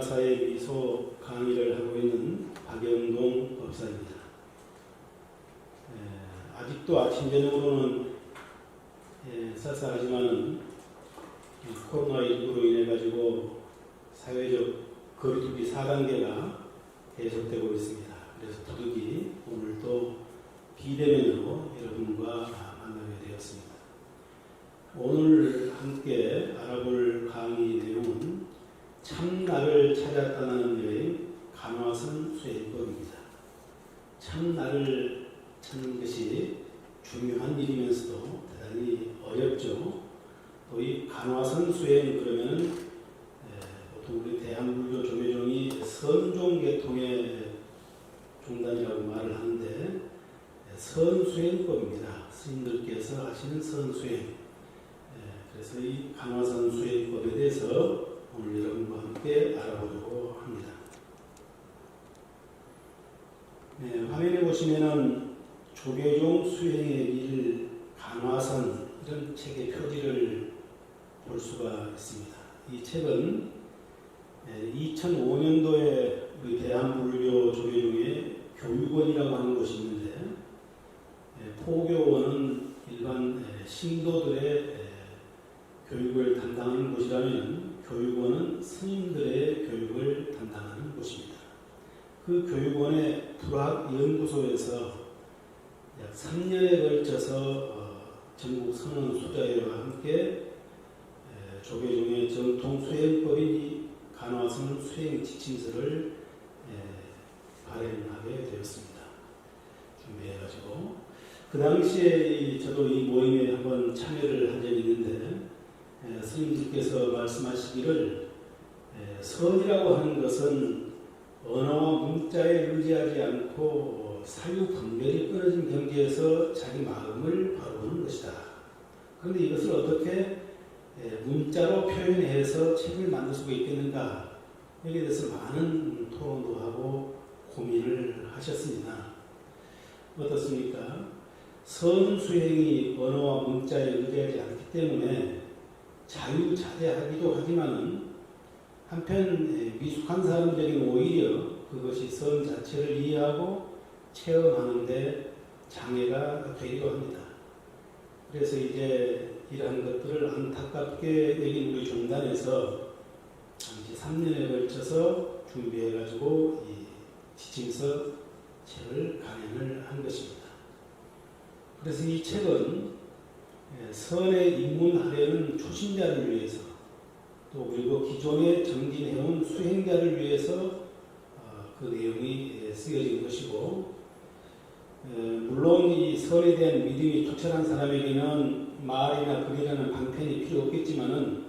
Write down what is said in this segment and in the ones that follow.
간화사의 미소 강의를 하고 있는 박영동 법사입니다. 아직도 아침 저녁으로는 쌀쌀하지만은 코로나19로 인해 가지고 사회적 거리두기 4단계가 계속되고 있습니다. 그래서 부득이 오늘도 비대면으로 여러분과 만나게 되었습니다. 오늘 함께 알아볼 강의 내용은 참나를 찾아 떠나는 여행 간화선 수행법입니다. 참나를 찾는 것이 중요한 일이면서도 대단히 어렵죠. 또 이 간화선 수행 그러면 보통 우리 대한불교 조계종이 선종계통의 종단이라고 말을 하는데 선수행법입니다. 스님들께서 하시는 선수행. 그래서 이 간화선 수행법에 대해서 오늘 여러분과 함께 알아보려고 합니다. 화면에 보시면은 조계종 수행의 길 간화선 이런 책의 표지를 볼 수가 있습니다. 이 책은 2005년도에 우리 대한불교 조계종의 교육원이라고 하는 곳이 있는데 포교원은 일반 신도들의 교육을 담당하는 곳이라면 교육원은 스님들의 교육을 담당하는 곳입니다. 그 교육원의 불학연구소에서 약 3년에 걸쳐서 전국 선원 수자회와 함께 조계종의 정통 수행법인 이 간화선 수행 지침서를 발행하게 되었습니다. 준비해가지고 그 당시에 저도 이 모임에 한번 참여를 한 적이 있는데 스님들께서 말씀하시기를 선이라고 하는 것은 언어와 문자에 의지하지 않고 사유 분별이 끊어진 경지에서 자기 마음을 바라보는 것이다. 그런데 이것을 어떻게 문자로 표현해서 책을 만들 수가 있겠는가? 여기에 대해서 많은 토론도 하고 고민을 하셨습니다. 어떻습니까? 선수행이 언어와 문자에 의지하지 않기 때문에 자유자재하기도 하지만은 한편 미숙한 사람들에게는 오히려 그것이 선 자체를 이해하고 체험하는데 장애가 되기도 합니다. 그래서 이제 이러한 것들을 안타깝게 여긴 우리 종단에서 당시 3년에 걸쳐서 준비해가지고 이 지침서 책을 강연을 한 것입니다. 그래서 이 책은 선에 입문하려는 초심자를 위해서 또 그리고 기존에 정진해온 수행자를 위해서 그 내용이 쓰여진 것이고 물론 이 선에 대한 믿음이 투철한 사람에게는 말이나 글이라는 방편이 필요 없겠지만은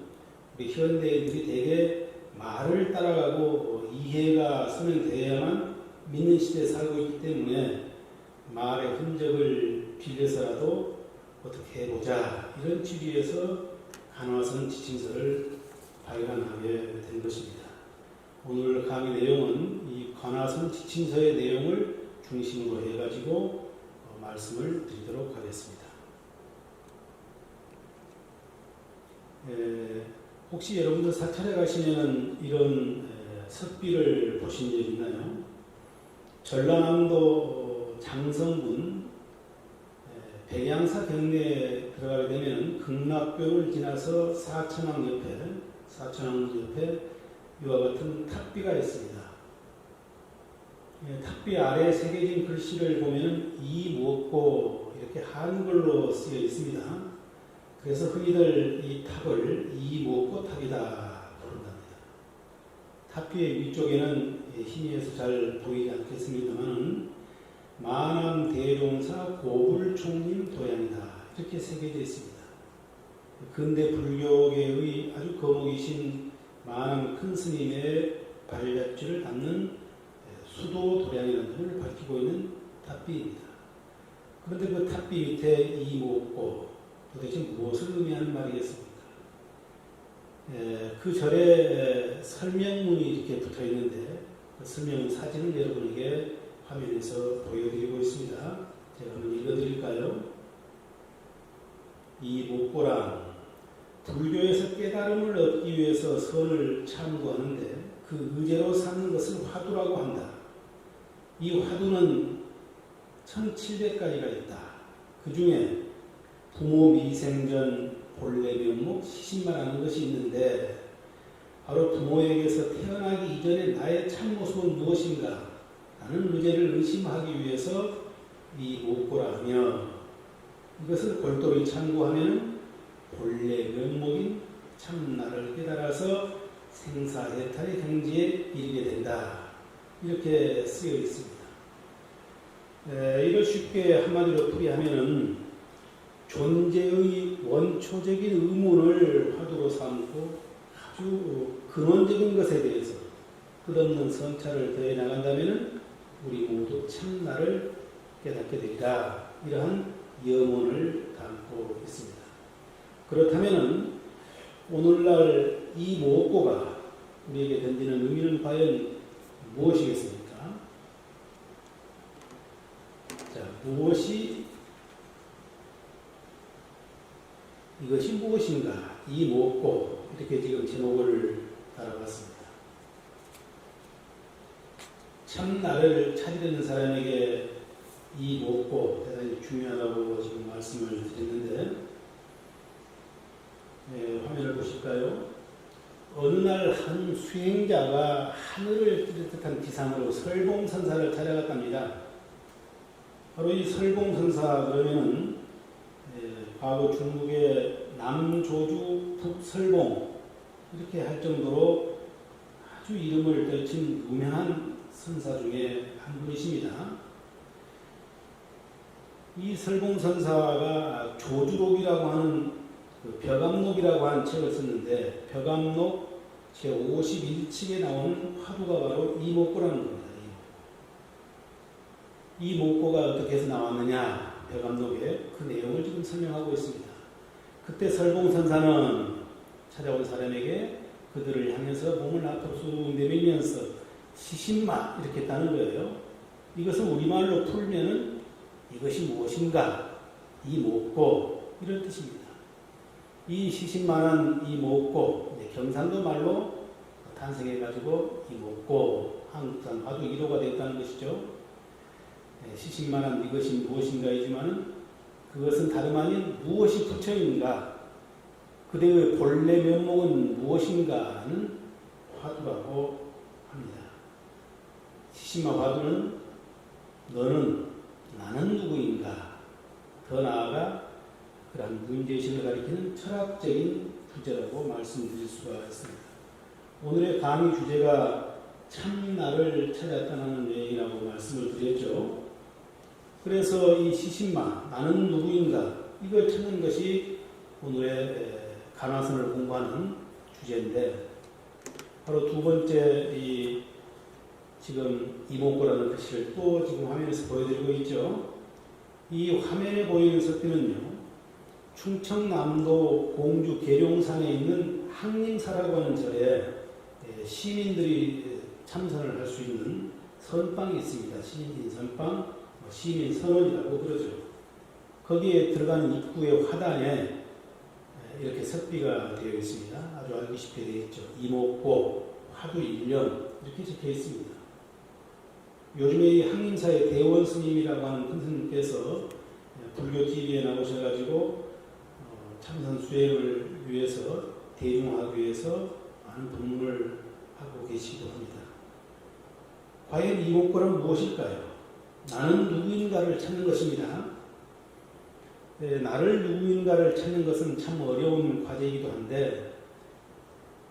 우리 현대인들이 대개 말을 따라가고 이해가 선행되어야만 믿는 시대에 살고 있기 때문에 말의 흔적을 빌려서라도 어떻게 해보자 이런 취지에서 간화선 지침서를 발간하게 된 것입니다. 오늘 강의 내용은 이 간화선 지침서의 내용을 중심으로 해가지고 말씀을 드리도록 하겠습니다. 혹시 여러분들 사찰에 가시면 이런 석비를 보신 적 있나요? 전라남도 장성군 백양사 경내에 들어가게 되면 극락교를 지나서 사천왕 옆에 이와 같은 탑비가 있습니다. 탑비 아래에 새겨진 글씨를 보면 이 무엇고 이렇게 한글로 쓰여 있습니다. 그래서 흔히들 이 탑을 이 무엇고 탑이다 부른답니다. 탑비의 위쪽에는 희미해서 잘 보이지 않겠습니다만 만암 대종사 고불총림 도양이다 이렇게 새겨져 있습니다. 근대 불교계의 아주 거목이신 만암 큰 스님의 발자취를 담는 수도 도량이라는 점을 밝히고 있는 탑비입니다. 그런데 그 탑비 밑에 이 무엇고 도대체 무엇을 의미하는 말이겠습니까? 그 절에 설명문이 이렇게 붙어 있는데 그 설명 사진을 여러분에게 화면에서 보여드리고 있습니다. 제가 한번 읽어드릴까요? 이 목고랑 불교에서 깨달음을 얻기 위해서 선을 참고하는데 그 의제로 삼는 것을 화두라고 한다. 이 화두는 1700가지가 있다. 그 중에 부모 미생전 본래 면목 시신만하는 것이 있는데 바로 부모에게서 태어나기 이전에 나의 참모습은 무엇인가 라는 의제를 의심하기 위해서 이 모고라 하며 이것을 골똘히 참고하면 본래 면목인 참나를 깨달아서 생사해탈의 경지에 이르게 된다. 이렇게 쓰여 있습니다. 이걸 쉽게 한마디로 풀이하면은 존재의 원초적인 의문을 화두로 삼고 아주 근원적인 것에 대해서 끝없는 성찰을 더해 나간다면 우리 모두 참나를 깨닫게 되리라. 이러한 염원을 담고 있습니다. 그렇다면 오늘날 이 모고가 우리에게 던지는 의미는 과연 무엇이겠습니까? 자, 이것이 무엇인가? 이 모고 이렇게 지금 제목을 달아봤습니다. 참나를 찾으려는 사람에게 이 모고 대단히 중요하다고 지금 말씀을 드렸는데 화면을 보실까요? 어느 날 한 수행자가 하늘을 찌를 듯한 기상으로 설봉선사를 찾아갔답니다. 바로 이 설봉선사 그러면은 과거 중국의 남조주 북설봉 이렇게 할 정도로 아주 이름을 떨친 유명한 선사 중에 한 분이십니다. 이 설봉선사가 조주록이라고 하는 벽암록이라고 하는 책을 썼는데 벽암록 제51칙에 나오는 화두가 바로 이목고라는 겁니다. 이 목고가 어떻게 해서 나왔느냐 벽암록에 그 내용을 지금 설명하고 있습니다. 그때 설봉선사는 찾아온 사람에게 그들을 향해서 몸을 앞으로 쑥 내밀면서 시신마 이렇게 했다는 거예요. 이것을 우리말로 풀면은 이것이 무엇인가 이 목고 이런 뜻입니다. 이 시신만한 이 목고 경상도 말로 탄생해가지고 이 목고 한국산 화두 1호가 됐다는 것이죠. 시신만한 이것이 무엇인가이지만은 그것은 다름 아닌 무엇이 부처인가 그대의 본래 면목은 무엇인가는 화두라고 합니다. 시신마 화두는 너는 나는 누구인가 더 나아가 그런 문제의식을 가리키는 철학적인 주제라고 말씀드릴 수가 있습니다. 오늘의 강의 주제가 참나를 찾았다는 얘기라고 말씀을 드렸죠. 그래서 이 시신마 나는 누구인가 이걸 찾는 것이 오늘의 간화선을 공부하는 주제인데 바로 두 번째 지금 이목고라는 글씨를 또 지금 화면에서 보여드리고 있죠. 이 화면에 보이는 석비는요. 충청남도 공주 계룡산에 있는 항림사라고 하는 절에 시민들이 참선을 할 수 있는 선방이 있습니다. 시민 선방, 시민 선원이라고 그러죠. 거기에 들어가는 입구의 화단에 이렇게 석비가 되어 있습니다. 아주 알기 쉽게 되어 있죠. 이목고, 화두 일념 이렇게 적혀 있습니다. 요즘에 이 항림사의 대원 스님이라고 하는 큰 스님께서 불교 TV에 나오셔가지고 참선 수행을 위해서 대중화하기 위해서 많은 법문을 하고 계시기도 합니다. 과연 이목고는 무엇일까요? 나는 누구인가를 찾는 것입니다. 나를 누구인가를 찾는 것은 참 어려운 과제이기도 한데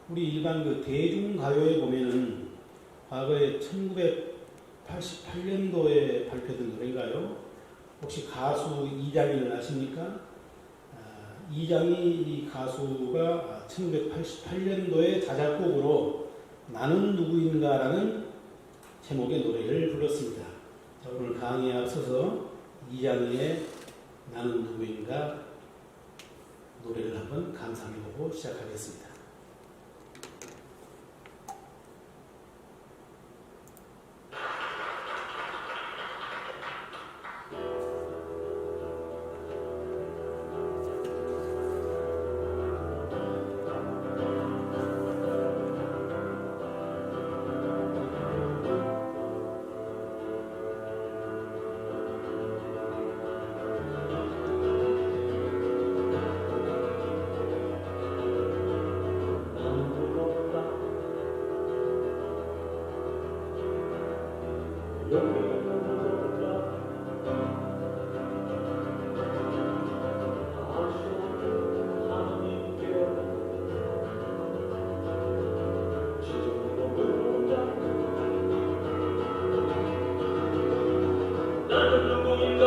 우리 일반 그 대중가요에 보면은 과거에 1988년도에 발표된 노래인가요? 혹시 가수 이장희를 아십니까? 이장희 이 가수가 1988년도에 자작곡으로 나는 누구인가라는 제목의 노래를 불렀습니다. 자, 오늘 강의에 앞서서 이장희의 나는 누구인가 노래를 한번 감상해보고 시작하겠습니다. 나는 누구인가?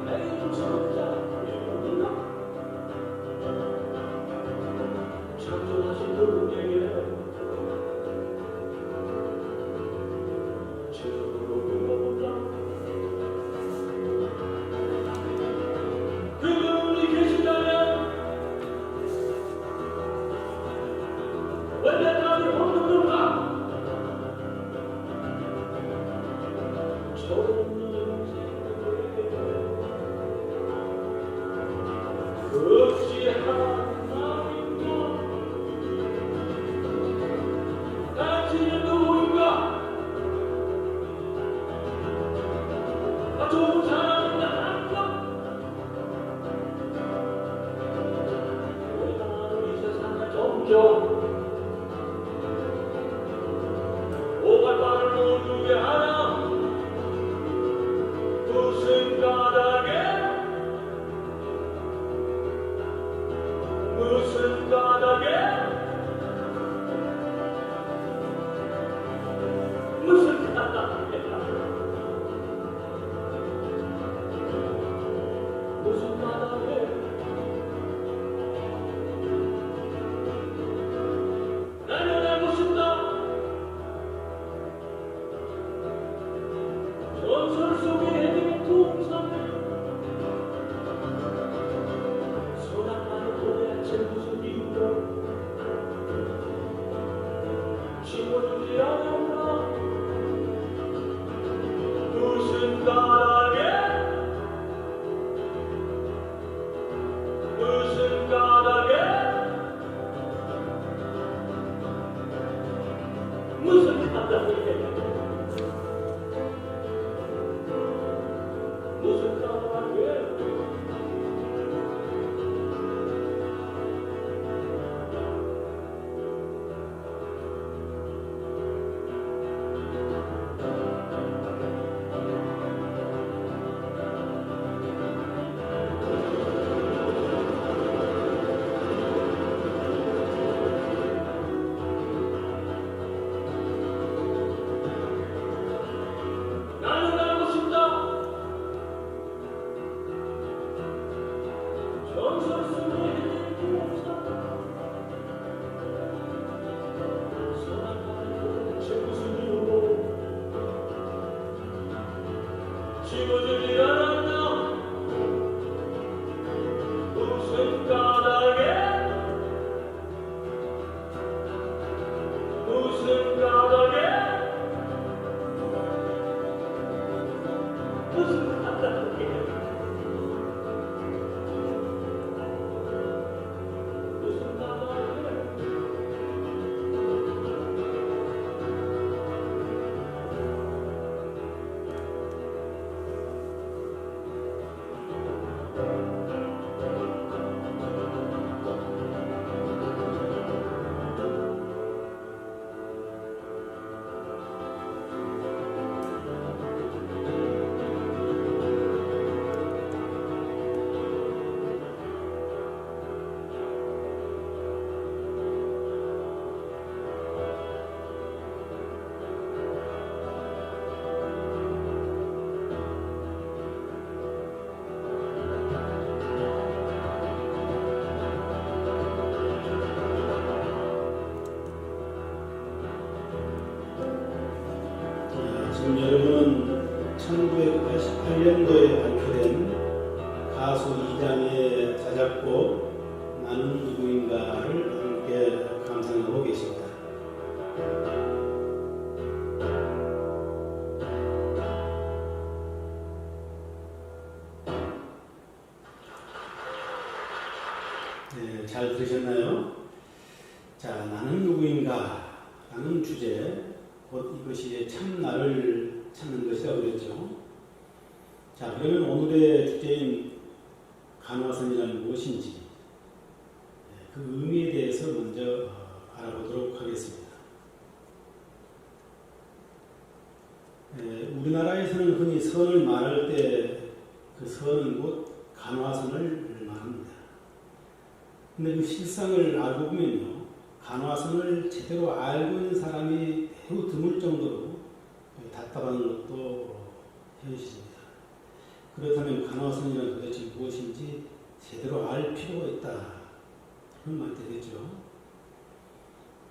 내일은 저자 누구인가? 창조하신 그분에게 제대로 물어본다. 그분이 계시다면 왜 내 마음이 없는 건가? 없이 하나님과 당신은 누구인가? 좋은 사람인가 한가? 왜 나는 이 세상에 점점 오갈바를 못 두게 하나? 무슨 까닭에 무슨 까닭에 무슨 까닭에 무슨 까닭에 나는 알고 싶다. 전설 속의 에덴의 동산에 소나무는 도대체 무슨 이유로 심어주지 않았나? 무슨 까닭에 무슨 까닭에 무슨 까닭에 무슨 까닭에 나는 알고 싶다. 전설 속의 동산 소나무는 도대체 무슨 이유로 심어주지 않았나? 무슨 까닭에 무슨 까닭에 무슨 까닭에 무슨 까닭에 지금 여러분은 1988년도에 발표된 가수 이장의 자작곡 나는 누구인가를 함께 감상하고 계십니다. 네, 잘 들으셨나요? 자, 나는 누구인가 라는 주제, 곧 이것이 참 나를 찾는 것이라고 그랬죠. 자, 그러면 오늘의 주제인 간화선이란 무엇인지 그 의미에 대해서 먼저 알아보도록 하겠습니다. 우리나라에서는 흔히 선을 말할 때 그 선은 곧 간화선을 말합니다. 근데 그 실상을 알고 보면요, 간화선을 제대로 알고 있는 사람이 매우 드물 정도로 답답한 것도 현실입니다. 그렇다면 간화선이란 도대체 무엇인지 제대로 알 필요가 있다, 그런 말 되겠죠.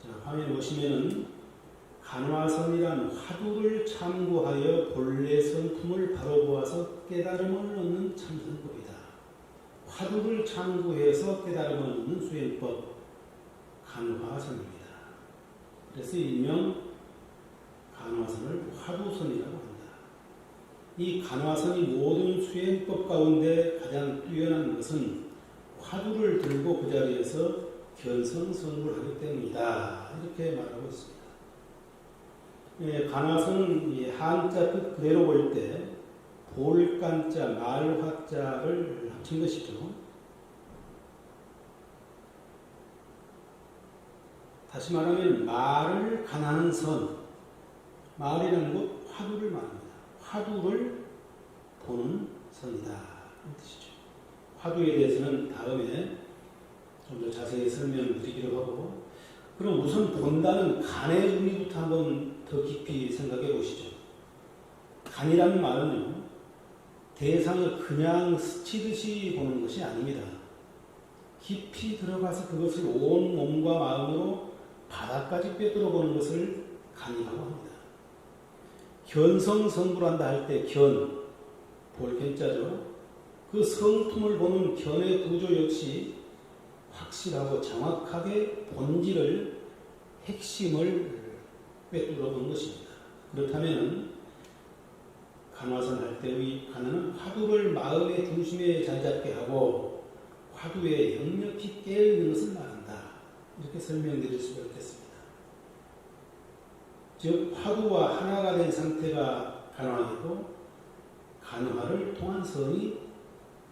자, 화면에 보시면은 간화선이란 화두를 참고하여 본래 성품을 바로 보아서 깨달음을 얻는 참선법이다. 화두를 참고해서 깨달음을 얻는 수행법, 간화선입니다. 그래서 일명 간화선을 화두선이라고 합니다. 이 간화선이 모든 수행법 가운데 가장 뛰어난 것은 화두를 들고 그 자리에서 견성성불하기 때문이다, 이렇게 말하고 있습니다. 간화선은 한자 뜻 그대로 볼 때 볼간자, 말화자를 합친 것이죠. 다시 말하면 말을 간하는 선, 말이라는 것 화두를 말합니다. 화두를 보는 선이다, 이런 뜻이죠. 화두에 대해서는 다음에 좀 더 자세히 설명을 드리기로 하고, 그럼 우선 본다는 간의 의미부터 한번 더 깊이 생각해 보시죠. 간이라는 말은요, 대상을 그냥 스치듯이 보는 것이 아닙니다. 깊이 들어가서 그것을 온 몸과 마음으로 바닥까지 꿰뚫어 보는 것을 간이라고 합니다. 견성성불한다 할 때 견, 볼견자죠. 그 성품을 보는 견의 구조 역시 확실하고 정확하게 본질을, 핵심을 꿰뚫어 본 것입니다. 그렇다면 간화선 할 때의 간화는 화두를 마음의 중심에 자리 잡게 하고 화두에 역력히 깨어있는 것을 말한다, 이렇게 설명드릴 수가 있겠습니다. 즉 화두와 하나가 된 상태가 간화이고 간화를 통한 선이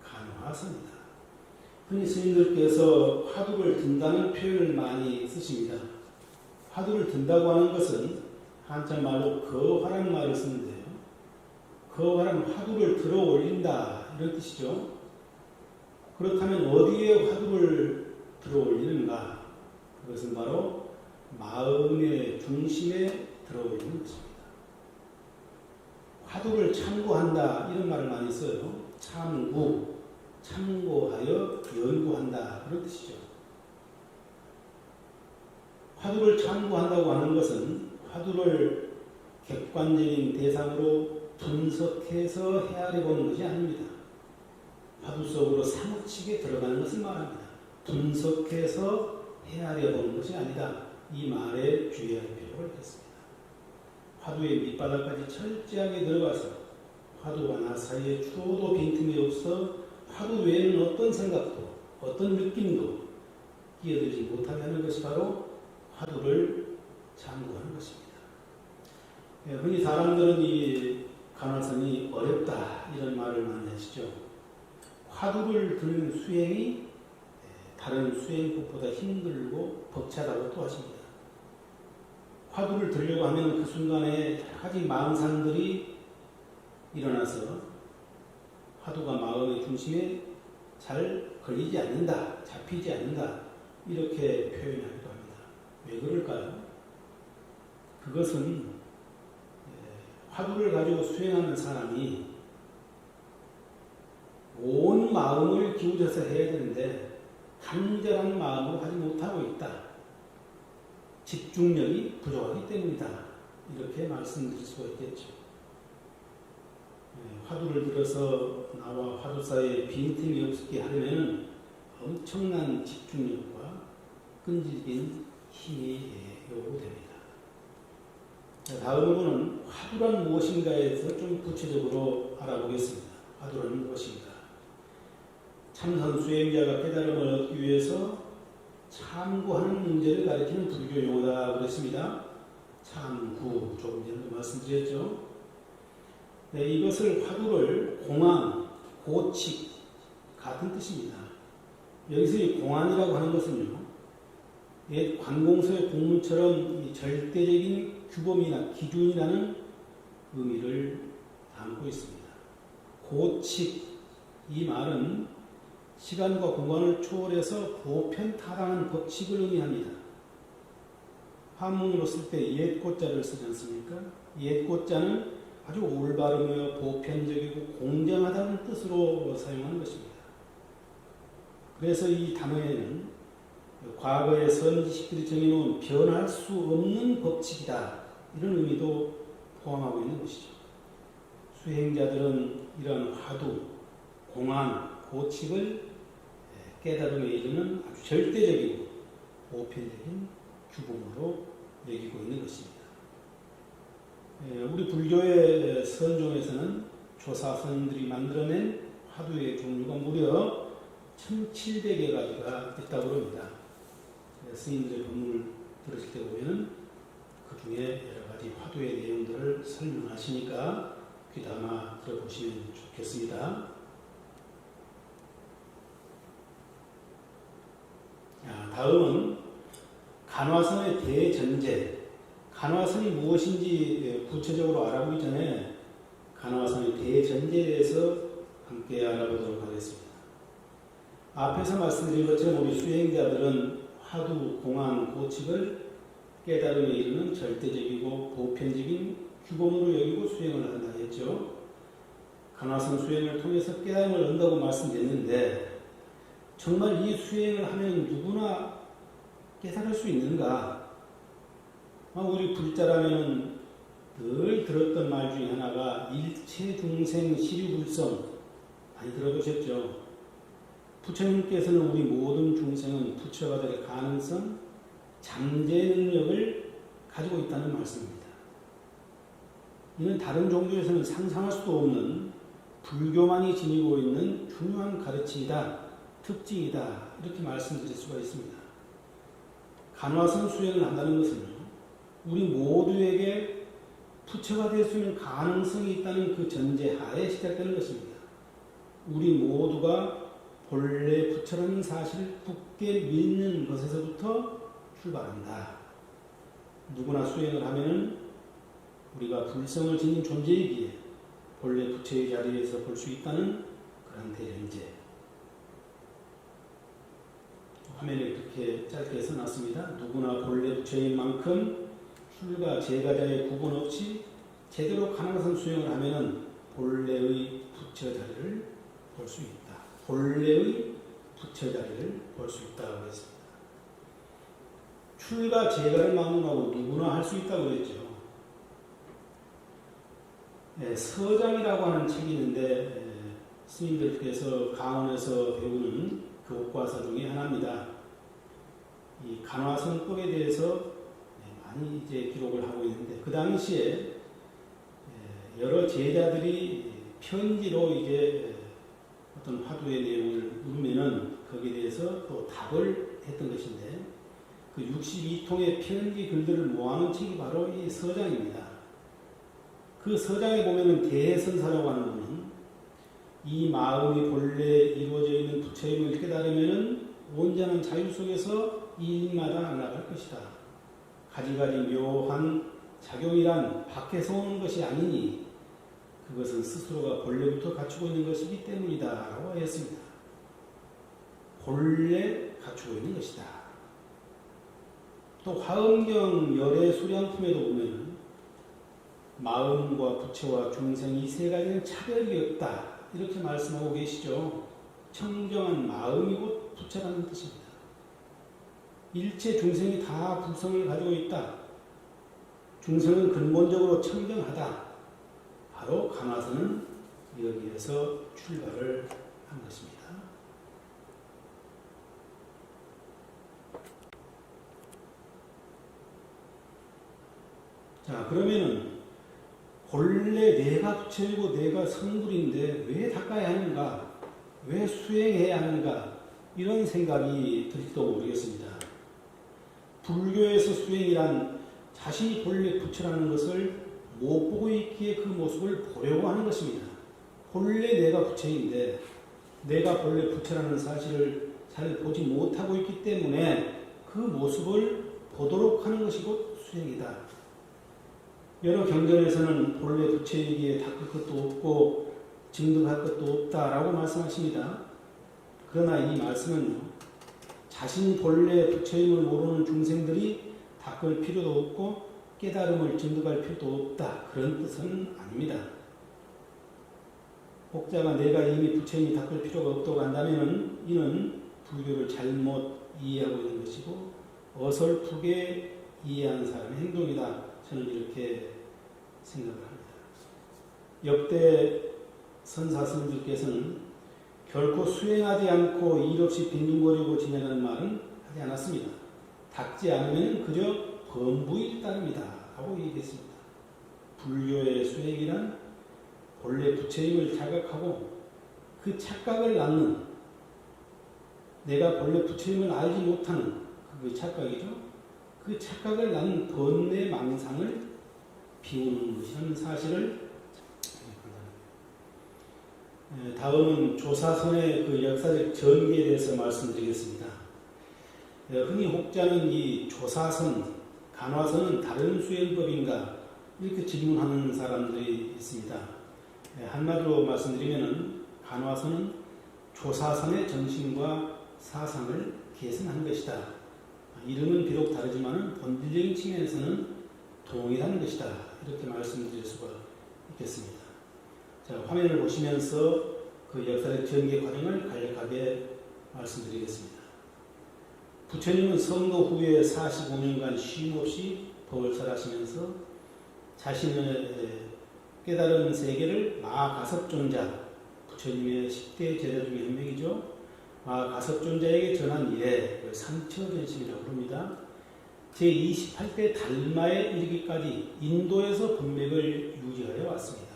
간화선이다. 흔히 스님들께서 화두를 든다는 표현을 많이 쓰십니다. 화두를 든다고 하는 것은 한자 말로 거화라는 말을 쓰는데요. 거화란 화두를 들어 올린다, 이런 뜻이죠. 그렇다면 어디에 화두를 들어 올리는가? 그것은 바로 마음의 중심에 들어 올리는 것입니다. 화두를 참고한다, 이런 말을 많이 써요. 참고, 참고하여 연구한다, 그런 뜻이죠. 화두를 참고한다고 하는 것은 화두를 객관적인 대상으로 분석해서 헤아려 보는 것이 아닙니다. 화두 속으로 사무치게 들어가는 것을 말합니다. 분석해서 헤아려 보는 것이 아니다, 이 말에 주의할 필요가 있겠습니다. 화두의 밑바닥까지 철저하게 들어가서 화두와 나 사이에 추호도 빈틈이 없어 화두 외에는 어떤 생각도, 어떤 느낌도 끼어들지 못하게 하는 것이 바로 화두를 참고하는 것입니다. 흔히 사람들은 이 간화선이 어렵다, 이런 말을 많이 하시죠. 화두를 드는 수행이 다른 수행법보다 힘들고 벅차다고 또 하십니다. 화두를 들려고 하면 그 순간에 여러 가지 망상들이 일어나서 화두가 마음의 중심에 잘 걸리지 않는다, 잡히지 않는다, 이렇게 표현하기도 합니다. 왜 그럴까요? 그것은 화두를 가지고 수행하는 사람이 온 마음을 기울여서 해야 되는데 간절한 마음으로 하지 못하고 있다. 집중력이 부족하기 때문이다, 이렇게 말씀드릴 수가 있겠죠. 화두를 들어서 나와 화두 사이에 빈틈이 없게 하려면 엄청난 집중력과 끈질긴 힘이 요구됩니다. 다음으로는 화두란 무엇인가에 대해서 좀 구체적으로 알아보겠습니다. 화두란 무엇인가? 참선 수행자가 깨달음을 얻기 위해서 참고하는 문제를 가리키는 불교 용어다 그랬습니다. 참구, 조금 전에 말씀드렸죠. 네, 이것을 화두를 공안, 고칙 같은 뜻입니다. 여기서 이 공안이라고 하는 것은요, 옛 관공서의 공문처럼 절대적인 규범이나 기준이라는 의미를 담고 있습니다. 고칙, 이 말은 시간과 공간을 초월해서 보편타당한 법칙을 의미합니다. 한문으로 쓸 때 옛고자를 쓰지 않습니까? 옛고자는 아주 올바르며 보편적이고 공정하다는 뜻으로 사용하는 것입니다. 그래서 이 단어에는 과거의 선지식들이 정해놓은 변할 수 없는 법칙이다, 이런 의미도 포함하고 있는 것이죠. 수행자들은 이러한 화두, 공안, 고칙을 깨달음에 이르는 아주 절대적이고 보편적인 규범으로 여기고 있는 것입니다. 우리 불교의 선종에서는 조사선들이 만들어낸 화두의 종류가 무려 1700여 가지가 있다고 합니다. 스님들의 법문을 들으실 때 보면 그 중에 여러 가지 화두의 내용들을 설명하시니까 귀담아 들어보시면 좋겠습니다. 다음은 간화선의 대전제. 간화선이 무엇인지 구체적으로 알아보기 전에 간화선의 대전제에 대해서 함께 알아보도록 하겠습니다. 앞에서 말씀드린 것처럼 우리 수행자들은 화두, 공안, 고칙을 깨달음에 이르는 절대적이고 보편적인 규범으로 여기고 수행을 한다 했죠. 간화선 수행을 통해서 깨달음을 얻는다고 말씀드렸는데 정말 이 수행을 하면 누구나 깨달을 수 있는가? 우리 불자라면 늘 들었던 말 중에 하나가 일체 중생 시류불성, 많이 들어보셨죠? 부처님께서는 우리 모든 중생은 부처가 될 가능성, 잠재 능력을 가지고 있다는 말씀입니다. 이는 다른 종교에서는 상상할 수도 없는 불교만이 지니고 있는 중요한 가르침이다, 특징이다, 이렇게 말씀드릴 수가 있습니다. 간화선 수행을 한다는 것은 우리 모두에게 부처가 될 수 있는 가능성이 있다는 그 전제하에 시작되는 것입니다. 우리 모두가 본래 부처라는 사실을 굳게 믿는 것에서부터 출발한다. 누구나 수행을 하면은 우리가 불성을 지닌 존재이기에 본래 부처의 자리에서 볼 수 있다는 그런 대전제. 화면에 이렇게 짧게 써놨습니다. 누구나 본래 부처인 만큼 출가 제가자의 구분 없이 제대로 간화선 수행을 하면은 본래의 부처 자리를 볼 수 있다. 본래의 부처 자리를 볼 수 있다고 했습니다. 출가 제가를 막론하고 누구나 할 수 있다고 했죠. 서장이라고 하는 책이 있는데 스님들께서 강원에서 배우는 교과서 중에 하나입니다. 이 간화선법에 대해서 많이 이제 기록을 하고 있는데 그 당시에 여러 제자들이 편지로 이제 어떤 화두의 내용을 물으면은 거기에 대해서 또 답을 했던 것인데 그 62통의 편지 글들을 모아놓은 책이 바로 이 서장입니다. 그 서장에 보면은 대선사라고 하는 분은 이 마음이 본래 이루어져 있는 부처임을 깨달으면은 온전한 자유 속에서 이 일마다 나갈 것이다. 가지가지 묘한 작용이란 밖에서 오는 것이 아니니 그것은 스스로가 본래부터 갖추고 있는 것이기 때문이다 라고 했습니다. 본래 갖추고 있는 것이다. 또 화엄경 열애 수량품에도 보면 마음과 부처와 중생 이 세 가지는 차별이 없다 이렇게 말씀하고 계시죠. 청정한 마음이 곧 부처라는 뜻입니다. 일체 중생이 다 불성을 가지고 있다. 중생은 근본적으로 청정하다. 바로 간화선은 여기에서 출발을 한 것입니다. 자, 그러면은 본래 내가 부처이고 내가 성불인데 왜 닦아야 하는가? 왜 수행해야 하는가? 이런 생각이 들지도 모르겠습니다. 불교에서 수행이란 자신이 본래 부처라는 것을 못 보고 있기에 그 모습을 보려고 하는 것입니다. 본래 내가 부처인데 내가 본래 부처라는 사실을 잘 보지 못하고 있기 때문에 그 모습을 보도록 하는 것이 곧 수행이다. 여러 경전에서는 본래 부처에게 닦을 것도 없고 증득할 것도 없다라고 말씀하십니다. 그러나 이 말씀은 자신 본래 부처임을 모르는 중생들이 닦을 필요도 없고 깨달음을 증득할 필요도 없다, 그런 뜻은 아닙니다. 혹자가 내가 이미 부처님이 닦을 필요가 없다고 한다면 이는 불교를 잘못 이해하고 있는 것이고 어설프게 이해하는 사람의 행동이다, 저는 이렇게 생각을 합니다. 역대 선사스님들께서는 결코 수행하지 않고 일 없이 빈둥거리고 지내는 말은 하지 않았습니다. 닦지 않으면 그저 범부일 따름이다 하고 얘기했습니다. 불교의 수행이란 본래 부처임을 자각하고 그 착각을 낳는, 내가 본래 부처임을 알지 못하는 그 착각이죠. 그 착각을 낳는 번뇌 망상을 비우는 것이라는 사실을, 다음은 조사선의 그 역사적 전개에 대해서 말씀드리겠습니다. 흔히 혹자는 이 조사선, 간화선은 다른 수행법인가 이렇게 질문하는 사람들이 있습니다. 한마디로 말씀드리면 간화선은 조사선의 정신과 사상을 개선한 것이다. 이름은 비록 다르지만 본질적인 측면에서는 동일한 것이다, 이렇게 말씀드릴 수가 있겠습니다. 자, 화면을 보시면서 그 역사적 전개 과정을 간략하게 말씀드리겠습니다. 부처님은 성도 후에 45년간 쉼없이 법을 설하시면서 자신의 깨달은 세계를 마가섭존자, 부처님의 10대 제자 중에 한 명이죠. 마가섭존자에게 전한 이래 삼처전심이라고 부릅니다. 제28대 달마에 이르기까지 인도에서 법맥을 유지하여 왔습니다.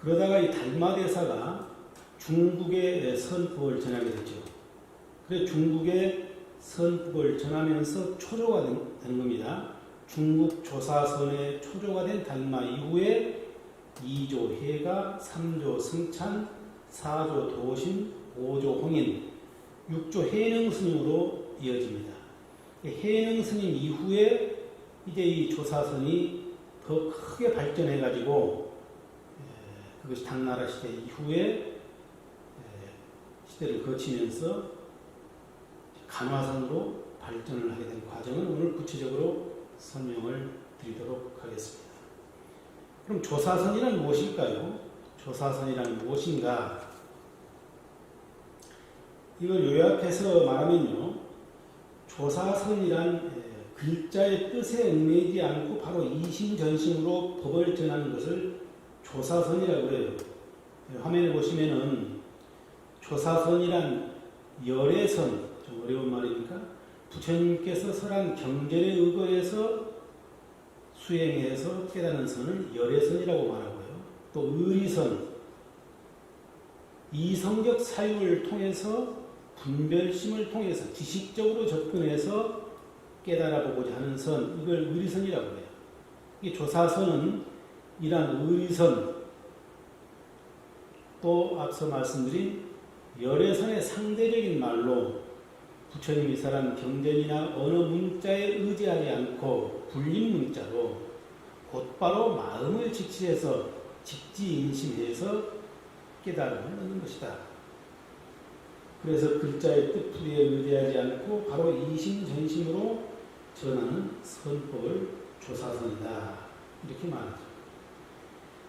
그러다가 이 달마대사가 중국에 선법을 전하게 됐죠. 그래서 중국에 선법을 전하면서 초조가 된 겁니다. 중국 조사선의 초조가 된 달마 이후에 2조 해가, 3조 승찬, 4조 도신, 5조 홍인, 6조 해능 스님으로 이어집니다. 해능 스님 이후에 이제 이 조사선이 더 크게 발전해가지고 그것이 당나라 시대 이후에 시대를 거치면서 간화선으로 발전을 하게 된 과정을 오늘 구체적으로 설명을 드리도록 하겠습니다. 그럼 조사선이란 무엇일까요? 조사선이란 무엇인가? 이걸 요약해서 말하면요, 조사선이란 글자의 뜻에 얽매이지 않고 바로 이심전심으로 법을 전하는 것을 조사선이라고 해요. 화면에 보시면은 조사선이란 열애선, 좀 어려운 말이니까 부처님께서 설한 경전에 의거해서 수행해서 깨닫는 선을 열애선이라고 말하고요. 또 의리선, 이성적 사유를 통해서 분별심을 통해서 지식적으로 접근해서 깨달아보고자 하는 선, 이걸 의리선이라고 해요. 이 조사선은 이러한 의리선, 또 앞서 말씀드린 열애선의 상대적인 말로 부처님이 설한 경전이나 어느 문자에 의지하지 않고 불린 문자로 곧바로 마음을 직시해서 직지인심해서 깨달음을 얻는 것이다. 그래서 글자의 뜻풀이에 의지하지 않고 바로 이심전심으로 전하는 선법을 조사선이다, 이렇게 말하죠.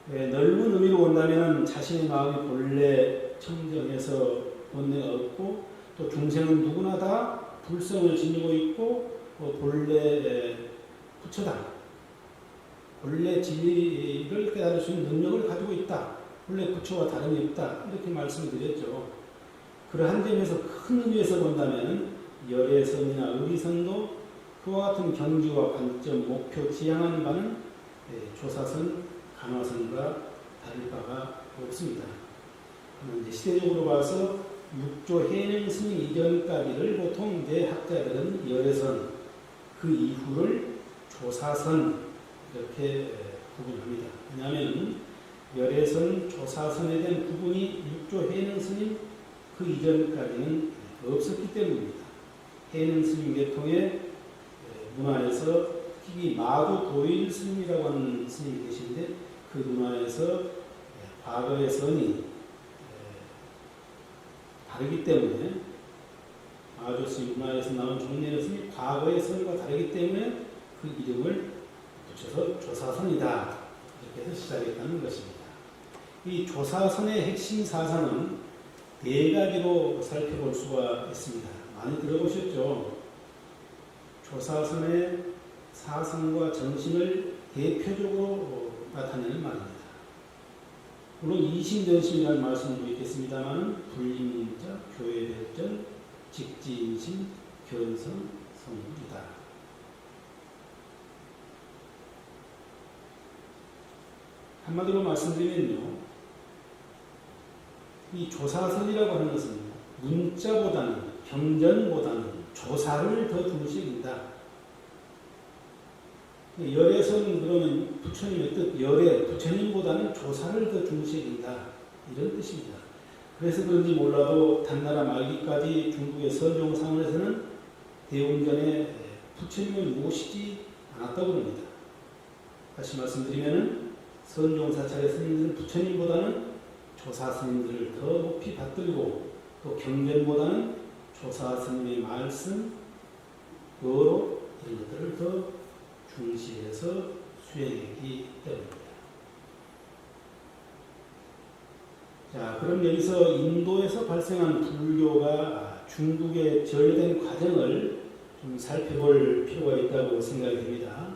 넓은 의미로 본다면 자신의 마음이 본래 청정해서 본래가 없고, 또 중생은 누구나 다 불성을 지니고 있고, 본래 부처다, 본래 진리를 깨달을 수 있는 능력을 가지고 있다, 본래 부처와 다름이 없다, 이렇게 말씀을 드렸죠. 그러한 점에서 큰 의미에서 본다면 열애선이나 의리선도 그와 같은 경지와 관점, 목표, 지향하는 바는 조사선, 간화선과 다를 바가 없습니다. 이제 시대적으로 봐서 6조 해능 스님 이전까지를 보통 이제 학자들은 열애선, 그 이후를 조사선 이렇게 구분합니다. 왜냐하면 열애선, 조사선에 대한 구분이 6조 해능 스님 그 이전까지는 없었기 때문입니다. 해능 스님 계통의 문화에서 특히 마도 도일 스님이라고 하는 스님이 계시는데 그 문화에서 과거의 선이 다르기 때문에 마조스 문화에서 나온 종례의 선이 과거의 선과 다르기 때문에 그 이름을 붙여서 조사선이다 이렇게 해서 시작했다는 것입니다. 이 조사선의 핵심 사상은 네 가지로 살펴볼 수가 있습니다. 많이 들어보셨죠? 조사선의 사상과 정신을 대표적으로 나타내는 말입니다. 물론 이심전심이라는 말씀도 있겠습니다만 불임자, 교회별전, 직지인심, 견성, 성불이다. 한마디로 말씀드리면요, 이 조사선이라고 하는 것은 문자보다는 경전보다는 조사를 더 중시한다. 열애선 그러면 부처님의 뜻, 열애, 부처님보다는 조사를 더 중시한다. 이런 뜻입니다. 그래서 그런지 몰라도 단나라 말기까지 중국의 선종상원에서는 대웅전에 부처님을 모시지 않았다고 합니다. 다시 말씀드리면 선종사찰의 스님들은 부처님보다는 조사 스님들을 더 높이 받들고 또 경전보다는 조사 스님의 말씀, 어로 이런 것들을 더 중시해서 수행했기 때문입니다. 자, 그럼 여기서 인도에서 발생한 불교가 중국에 전해된 과정을 좀 살펴볼 필요가 있다고 생각이 됩니다.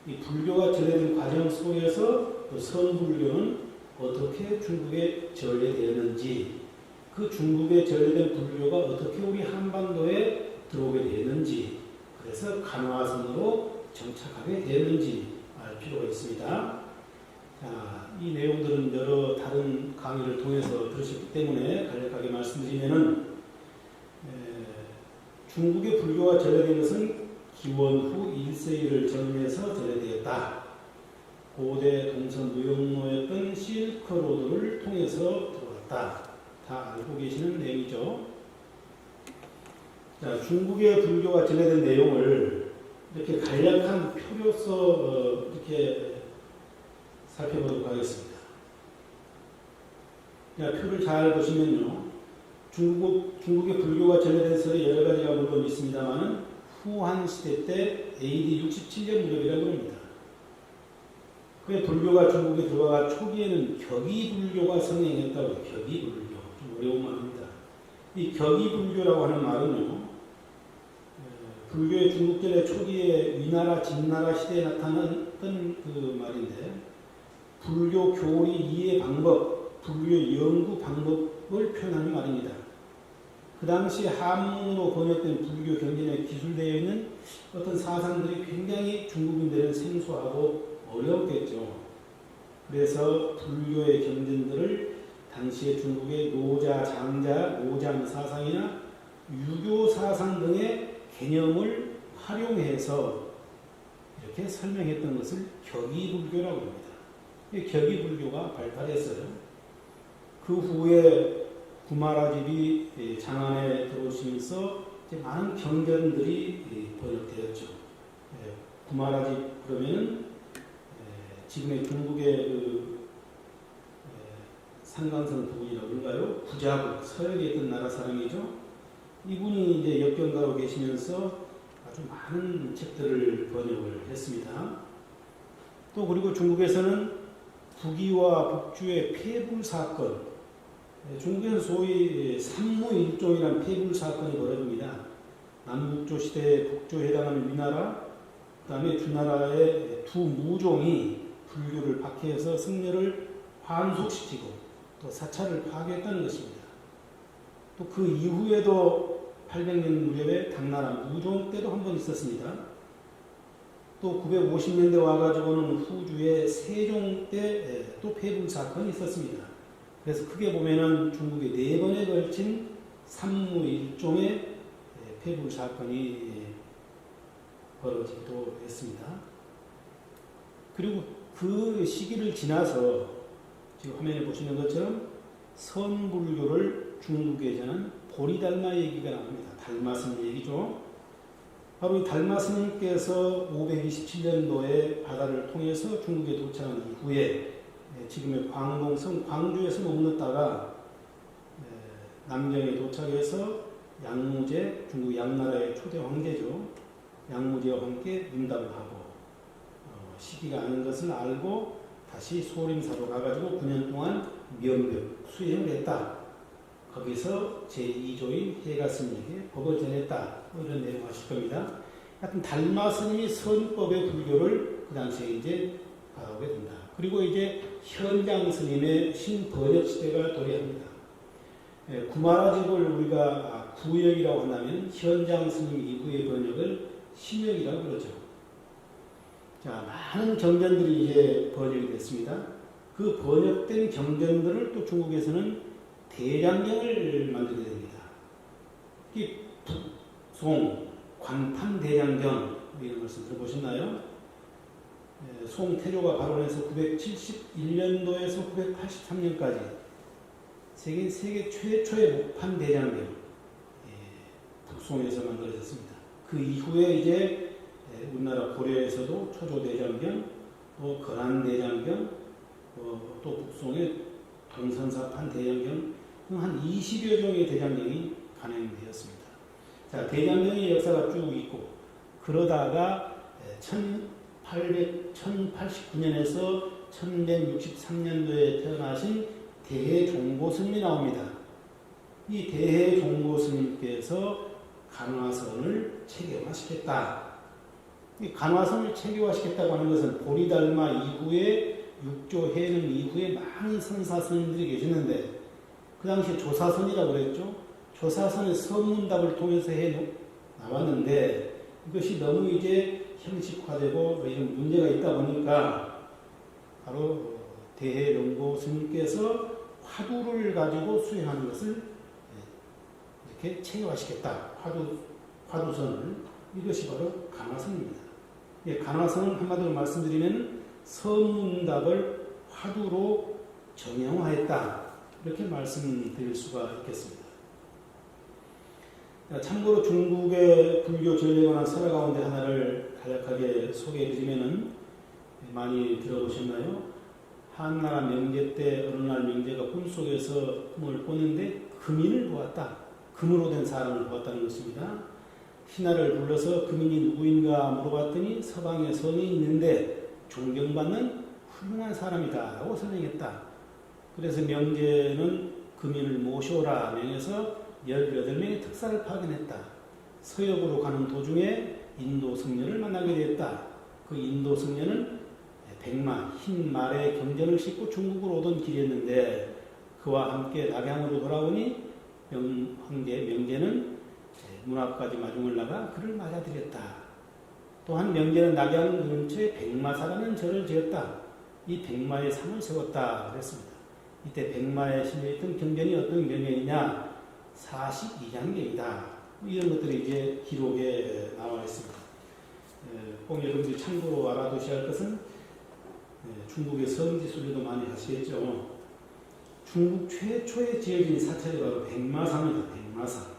이 불교가 전해된 과정 속에서 또 선불교는 어떻게 중국에 전해되었는지, 그 중국에 전해된 불교가 어떻게 우리 한반도에 들어오게 되었는지, 그래서 간화선으로 정착하게 되었는지 알 필요가 있습니다. 자, 이 내용들은 여러 다른 강의를 통해서 들으셨기 때문에 간략하게 말씀드리면은 중국의 불교가 전해된 것은 기원 후 1세기를 전후해서 전해되었다. 고대 동서 무역로였던 실크로드를 통해서 들어왔다. 다 알고 계시는 내용이죠. 자, 중국의 불교가 전해된 내용을 이렇게 간략한 표로서 이렇게 살펴보도록 하겠습니다. 자, 표를 잘 보시면요. 중국의 불교가 전해된 설이 여러 가지가 물론 있습니다만 후한 시대 때 AD 67년 무렵이라고 합니다. 그 불교가 중국에 들어가 초기에는 격이불교가 성행했다고 해요. 격이불교. 좀 어려운 말입니다. 이 격이불교라고 하는 말은요. 불교의 중국전의 초기에 위나라, 진나라 시대에 나타났던 그 말인데 불교 교리 이해 방법, 불교 연구 방법을 표현하는 말입니다. 그 당시 한문으로 번역된 불교 경전에 기술되어 있는 어떤 사상들이 굉장히 중국인들은 생소하고 어려웠겠죠. 그래서 불교의 경전들을 당시의 중국의 노자, 장자, 노장 사상이나 유교 사상 등의 개념을 활용해서 이렇게 설명했던 것을 격이불교라고 합니다. 격이불교가 발달했어요. 그 후에 구마라집이 장안에 들어오시면서 많은 경전들이 번역되었죠. 구마라집 그러면은 지금의 중국의 상강성 부분이라고 그런가요? 부자국, 서역에 있던 나라 사람이죠. 이분이 이제 역경가로 계시면서 아주 많은 책들을 번역을 했습니다. 또 그리고 중국에서는 북이와 북주의 폐불 사건, 중국에는 소위 삼무일종이라는 폐불 사건이 벌어집니다. 남북조 시대에 북조에 해당하는 위나라, 그 다음에 주나라의 두 무종이 불교를 박해해서 승려를 환속시키고 또 사찰을 파괴했다는 것입니다. 또 그 이후에도 800년 무렵에 당나라 무종 때도 한 번 있었습니다. 또 950년대 와가지고는 후주의 세종 때 또 폐불 사건이 있었습니다. 그래서 크게 보면은 중국에 4번에 걸친 삼무일종의 폐불 사건이 벌어지기도 했습니다. 그리고 그 시기를 지나서 지금 화면에 보시는 것처럼 선불교를 중국에 전한 보리달마 얘기가 나옵니다. 달마선 얘기죠. 바로 이 달마 스님께서 527년도에 바다를 통해서 중국에 도착한 이후에 지금의 광동성 광주에서 머물렀다가 남경에 도착해서 양무제, 중국 양나라의 초대 황제죠. 양무제와 함께 문답을 하고 시기가 아닌 것을 알고 다시 소림사로 가가지고 9년 동안 면벽 수행을 했다. 거기서 제2조인 해가스님에게 법을 전했다. 이런 내용 하실 겁니다. 하여튼 달마 스님이 선법의 불교를 그 당시에 이제 가오게 된다. 그리고 이제 현장 스님의 신번역 시대가 도래합니다. 구마라집을 우리가 구역이라고 한다면 현장 스님 이후의 번역을 신역이라고 그러죠. 자, 많은 경전들이 이제 번역이 됐습니다. 그 번역된 경전들을 또 중국에서는 대장경을 만들게 됩니다. 이 북송, 관판대장경 이런 것을 들어보셨나요? 송태조가 발원해서 971년도에서 983년까지 세계 최초의 목판대장경 북송에서 만들어졌습니다. 그 이후에 이제 우리나라 고려에서도 초조대장경, 또 거란대장경, 또 북송의 동선사판 대장경 등 한 20여 종의 대장경이 간행되었습니다. 자, 대장경의 역사가 쭉 있고 그러다가 1089년에서 1163년도에 태어나신 대종고스님이 나옵니다. 이 대종고스님께서 간화선을 체계화시켰다. 이 간화선을 체계화시켰다고 하는 것은 보리달마 이후에 육조 해능 이후에 많은 선사스님들이 계셨는데 그 당시에 조사선이라고 그랬죠. 조사선의 선문답을 통해서 해 나왔는데 이것이 너무 이제 형식화되고 이런 문제가 있다 보니까 바로 대종고 스님께서 화두를 가지고 수행하는 것을 이렇게 체계화시켰다. 화두선을. 이것이 바로 간화선입니다. 간화선은 한마디로 말씀드리면 선문답을 화두로 정형화했다. 이렇게 말씀드릴 수가 있겠습니다. 참고로 중국의 불교 전례에 관한 설화 가운데 하나를 간략하게 소개해드리면 많이 들어보셨나요? 한나라 명제 때 어느 날 명제가 꿈속에서 꿈을 보는데 금인을 보았다. 금으로 된 사람을 보았다는 것입니다. 신하를 불러서 금인이 누구인가 물어봤더니 서방에 성이 있는데 존경받는 훌륭한 사람이다 라고 설명했다. 그래서 명제는 금인을 모셔오라 명해서 18명의 특사를 파견했다. 서역으로 가는 도중에 인도 승려를 만나게 되었다. 그 인도 승려는 백마, 흰 말에 경전을 싣고 중국으로 오던 길이었는데 그와 함께 낙양으로 돌아오니 황제 명제는 문 앞까지 마중을 나가 그를 맞아들였다. 또한 명제는 낙양 근처에 백마사라는 절을 지었다. 이 백마의 상을 세웠다. 그랬습니다. 이때 백마에 실려있던 경전이 어떤 경전이냐? 42장경이다. 이런 것들이 이제 기록에 나와 있습니다. 꼭 여러분들이 참고로 알아두셔야 할 것은 중국의 성지순례도 많이 하시겠죠. 중국 최초에 지어진 사찰이 바로 백마사입니다. 백마사.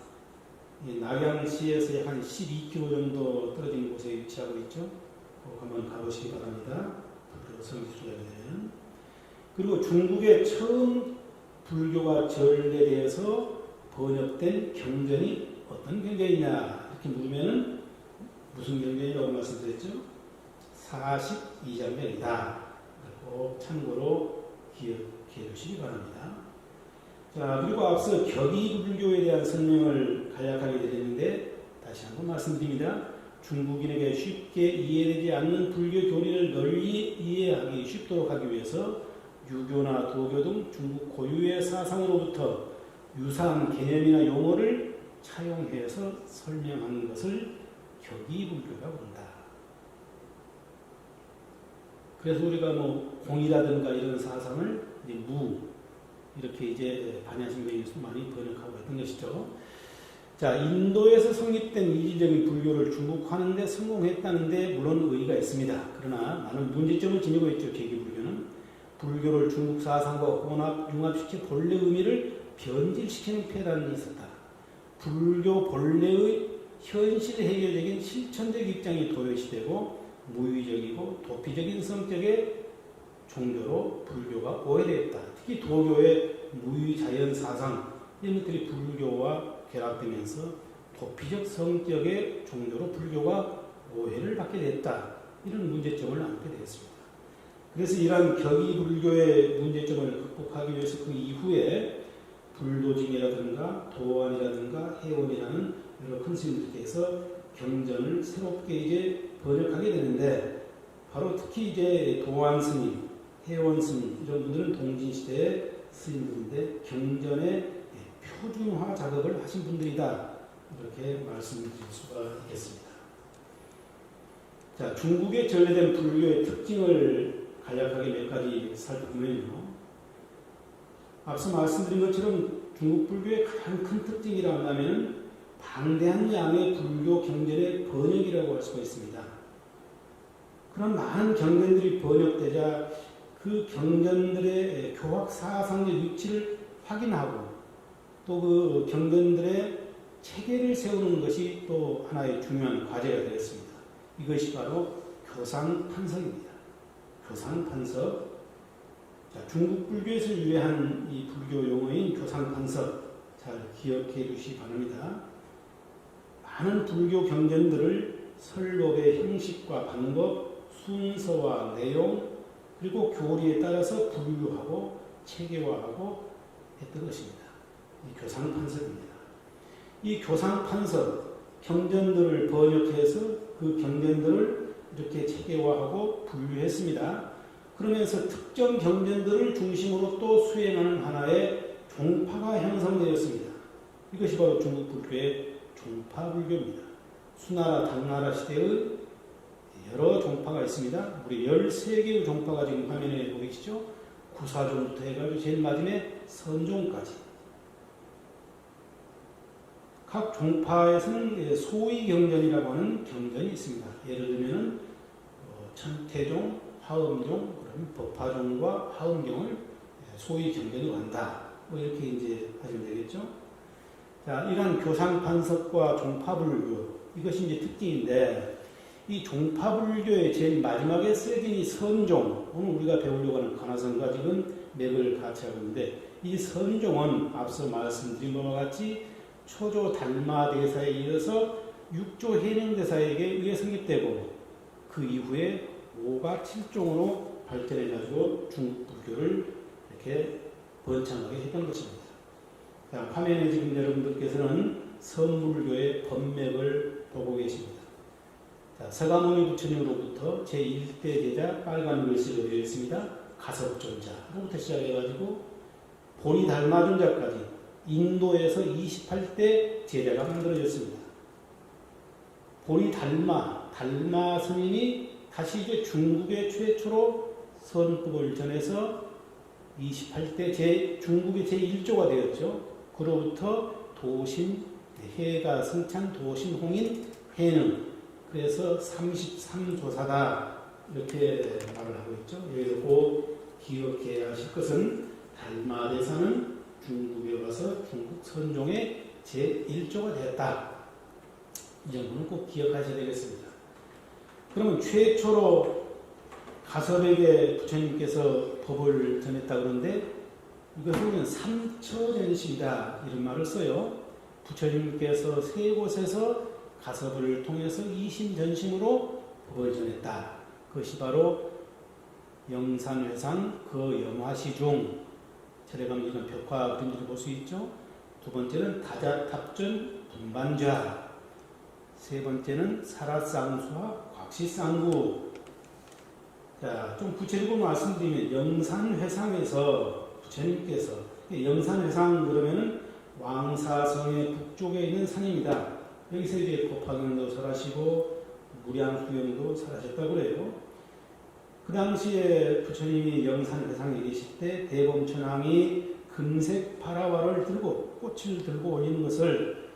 낙양시에서 약 한 12km 정도 떨어진 곳에 위치하고 있죠. 꼭 한번 가보시기 바랍니다. 성지순례가 되면. 그리고 중국의 처음 불교가 전래돼서 번역된 경전이 어떤 경전이냐 이렇게 물으면은 무슨 경전이라고 말씀드렸죠? 42장경이다. 꼭 참고로 기억해 주시기 바랍니다. 자, 그리고 앞서 격의불교에 대한 설명을 간략하게 드렸는데 다시 한번 말씀드립니다. 중국인에게 쉽게 이해되지 않는 불교 교리를 널리 이해하기 쉽도록 하기 위해서 유교나 도교 등 중국 고유의 사상으로부터 유사한 개념이나 용어를 차용해서 설명하는 것을 격의불교라고 한다. 그래서 우리가 뭐 공이라든가 이런 사상을 이제 무 이렇게 이제 반야신경에서 많이 번역하고 했던 것이죠. 자, 인도에서 성립된 이지적인 불교를 중국화하는데 성공했다는데 물론 의의가 있습니다. 그러나 많은 문제점을 지니고 있죠. 격의불교는 불교를 중국 사상과 융합시켜 본래 의미를 변질시키는 폐단이 있었다. 불교 본래의 현실 해결적인 실천적 입장이 도외시되고 무의적이고 도피적인 성격의 종교로 불교가 오해되었다. 특히 도교의 무의자연 사상 이런 것들이 불교와 결합되면서 도피적 성격의 종교로 불교가 오해를 받게 됐다. 이런 문제점을 안게 되었습니다. 그래서 이러한 격의불교의 문제점을 극복하기 위해서 그 이후에 불도징이라든가 도안이라든가 해원이라는 여러 큰 스님들께서 경전을 새롭게 이제 번역하게 되는데, 바로 특히 이제 도안 스님, 해원 스님 이런 분들은 동진시대의 스님들인데 경전의 표준화 작업을 하신 분들이다, 이렇게 말씀드릴 수가 있겠습니다. 자, 중국에 전래된 불교의 특징을 간략하게 몇 가지 살펴보면요, 앞서 말씀드린 것처럼 중국 불교의 가장 큰 특징이라 한다면 방대한 양의 불교 경전의 번역이라고 할 수가 있습니다. 그런 많은 경전들이 번역되자 그 경전들의 교학 사상의 위치를 확인하고 또 그 경전들의 체계를 세우는 것이 또 하나의 중요한 과제가 되었습니다. 이것이 바로 교상판석입니다. 교상판석. 자, 중국 불교에서 유래한 이 불교 용어인 교상판석, 잘 기억해 주시기 바랍니다. 많은 불교 경전들을 설법의 형식과 방법, 순서와 내용, 그리고 교리에 따라서 분류하고 체계화하고 했던 것입니다. 이 교상판석입니다. 이 교상판석, 경전들을 번역해서 그 경전들을 이렇게 체계화하고 분류했습니다. 그러면서 특정 경전들을 중심으로 또 수행하는 하나의 종파가 형성되었습니다. 이것이 바로 중국 불교의 종파불교입니다. 수나라, 당나라 시대의 여러 종파가 있습니다. 우리 13개의 종파가 지금 화면에 보이시죠? 구사종부터 해가지고 제일 마지막에 선종까지. 각 종파에서는 소위 경전이라고 하는 경전이 있습니다. 예를 들면 천태종, 화엄종, 법화종과 화엄종을 소위 경전으로 한다. 뭐 이렇게 이제 하시면 되겠죠. 자, 이러한 교상판석과 종파불교, 이것이 이제 특징인데, 이 종파불교의 제일 마지막에 쓰여진 이 선종, 오늘 우리가 배우려고 하는 관화선과 지금 맥을 같이 하고 있는데, 이 선종은 앞서 말씀드린 것과 같이 초조 달마대사에 이어서 육조 해명대사에게 의해 성립되고 그 이후에 5가 7종으로 발전해가지고 중국 불교를 이렇게 번창하게 했던 것입니다. 자, 화면에 지금 여러분들께서는 선불교의 법맥을 보고 계십니다. 자, 서가모니 부처님으로부터 제1대 제자 빨간 글씨로 되어 있습니다. 가섭존자로부터 시작해가지고 보리 달마존자까지 인도에서 28대 제자가 만들어졌습니다. 보리 달마 스님이 다시 이제 중국의 최초로 선법을 전해서 28대 중국의 제1조가 되었죠. 그로부터 도신, 해가 승찬, 도신, 홍인, 회능, 그래서 33조사다 이렇게 말을 하고 있죠. 여기서 꼭 기억해야 하실 것은 달마대사는 중국에 와서 중국 선종의 제1조가 되었다. 이 점은 꼭 기억하셔야 되겠습니다. 그러면 최초로 가섭에게 부처님께서 법을 전했다 그러는데 이것은 삼처전시이다 이런 말을 써요. 부처님께서 세 곳에서 가섭을 통해서 이심전심으로 법을 전했다. 그것이 바로 영산회상 그 영화시중, 차례가면 이런 벽화 그림들을 볼 수 있죠. 두 번째는 다자탑전 분반좌, 세 번째는 사라쌍수와 곽시쌍구. 자, 좀 구체적으로 말씀드리면 영산회상에서 부처님께서, 영산회상 그러면은 왕사성의 북쪽에 있는 산입니다. 여기서 이제 법화경도 설하시고 무량수경도 설하셨다고 그래요. 그 당시에 부처님이 영산회상에 계실 때 대범천왕이 금색 파라와를 들고 꽃을 들고 올리는 것을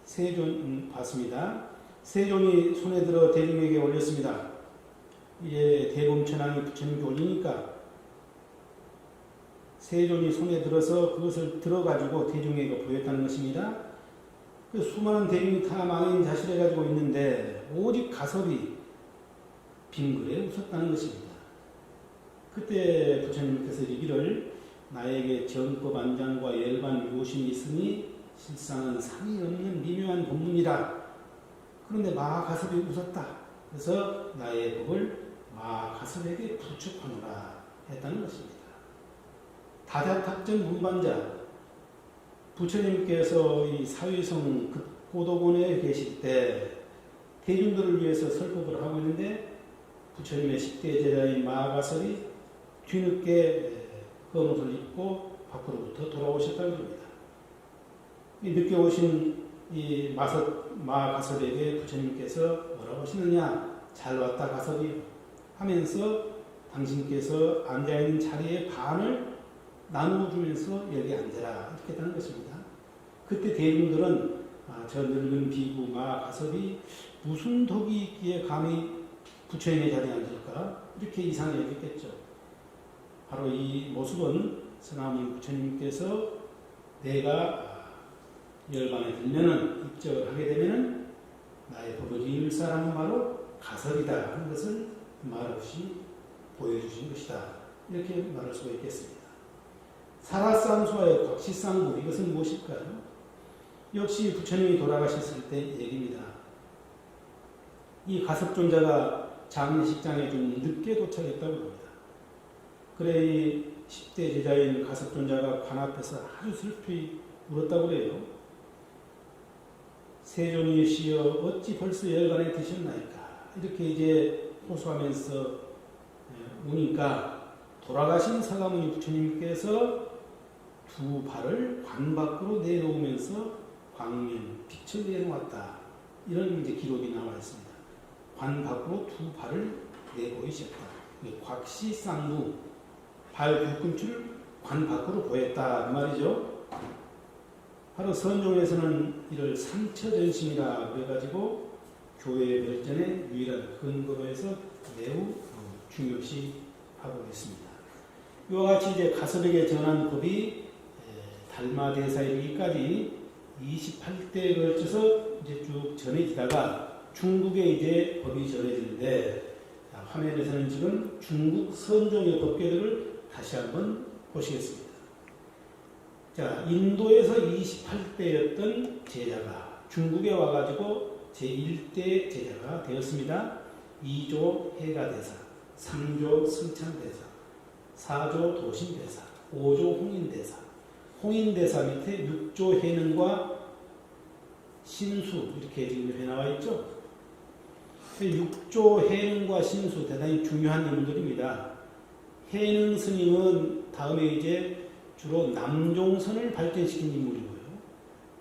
세존 봤습니다. 세존이 손에 들어 대중에게 올렸습니다. 이제 대범천왕이 부처님께 올리니까 세존이 손에 들어서 그것을 들어가지고 대중에게 보였다는 것입니다. 그 수많은 대중이 다 망인 자실해 가지고 있는데 오직 가섭이 빙그레 웃었다는 것입니다. 그때 부처님께서 이르기를 나에게 정법 안장과 열반 요심이 있으니 실상은 상이 없는 미묘한 법문이라. 그런데 마가섭이 웃었다. 그래서 나의 법을 마가섭에게 부축하노라 했다는 것입니다. 다자탁전 문반자 부처님께서 이 사위성 고도곤에 계실 때 대중들을 위해서 설법을 하고 있는데 부처님의 10대 제자인 마가섭이 뒤늦게 검옷을 입고 밖으로부터 돌아오셨다는 겁니다. 늦게 오신 이 마가섭에게 부처님께서 뭐라고 하시느냐, 잘 왔다 가섭이 하면서 당신께서 앉아있는 자리의 반을 나누어주면서 여기 앉아라 이렇게 했다는 것입니다. 그때 대중들은 저 늙은 비구 마가섭이 무슨 덕이 있기에 감히 부처님의 자리에 앉을까 이렇게 이상히 여겼겠죠. 바로 이 모습은 서남인 부처님께서 내가 열반에 들면은 입적을 하게 되면은 나의 법을 이을 사람은 바로 가섭이다 하는 것을 말없이 보여주신 것이다 이렇게 말할 수가 있겠습니다. 사라쌍수와의 곽시쌍부 이것은 무엇일까요? 역시 부처님이 돌아가셨을 때 얘기입니다. 이 가섭존자가 장례식장에 좀 늦게 도착했다고 합니다. 그래 이 10대 제자인 가섭존자가 관 앞에서 아주 슬피 울었다고 그래요. 세존이시여 어찌 벌써 열반에 드셨나이까 이렇게 이제 호소하면서 우니까 돌아가신 서가모니 부처님께서 두 발을 관 밖으로 내놓으면서 광명 빛을 내놓았다 이런 이제 기록이 나와 있습니다. 관 밖으로 두 발을 내보이셨다. 곽시쌍무 발 뒤꿈치를 관 밖으로 보였다 그 말이죠. 바로 선종에서는 이를 삼처전심이라 그래가지고 교회 발전의 유일한 근거로 해서 매우 중요시 하고 있습니다. 이와 같이 이제 가섭에게 전한 법이 달마대사에 이르기까지 28대에 걸쳐서 이제 쭉 전해지다가 중국에 이제 법이 전해지는데 화면에서는 지금 중국 선종의 법궤들을 다시 한번 보시겠습니다. 자, 인도에서 28대였던 제자가 중국에 와가지고 제1대 제자가 되었습니다. 2조 해가대사, 3조 승창대사, 4조 도신대사, 5조 홍인대사, 홍인대사 밑에 6조 해능과 신수 이렇게 지금 해나와 있죠. 6조 해능과 신수 대단히 중요한 인물들입니다. 해능 스님은 다음에 이제 주로 남종선을 발전시킨 인물이고요.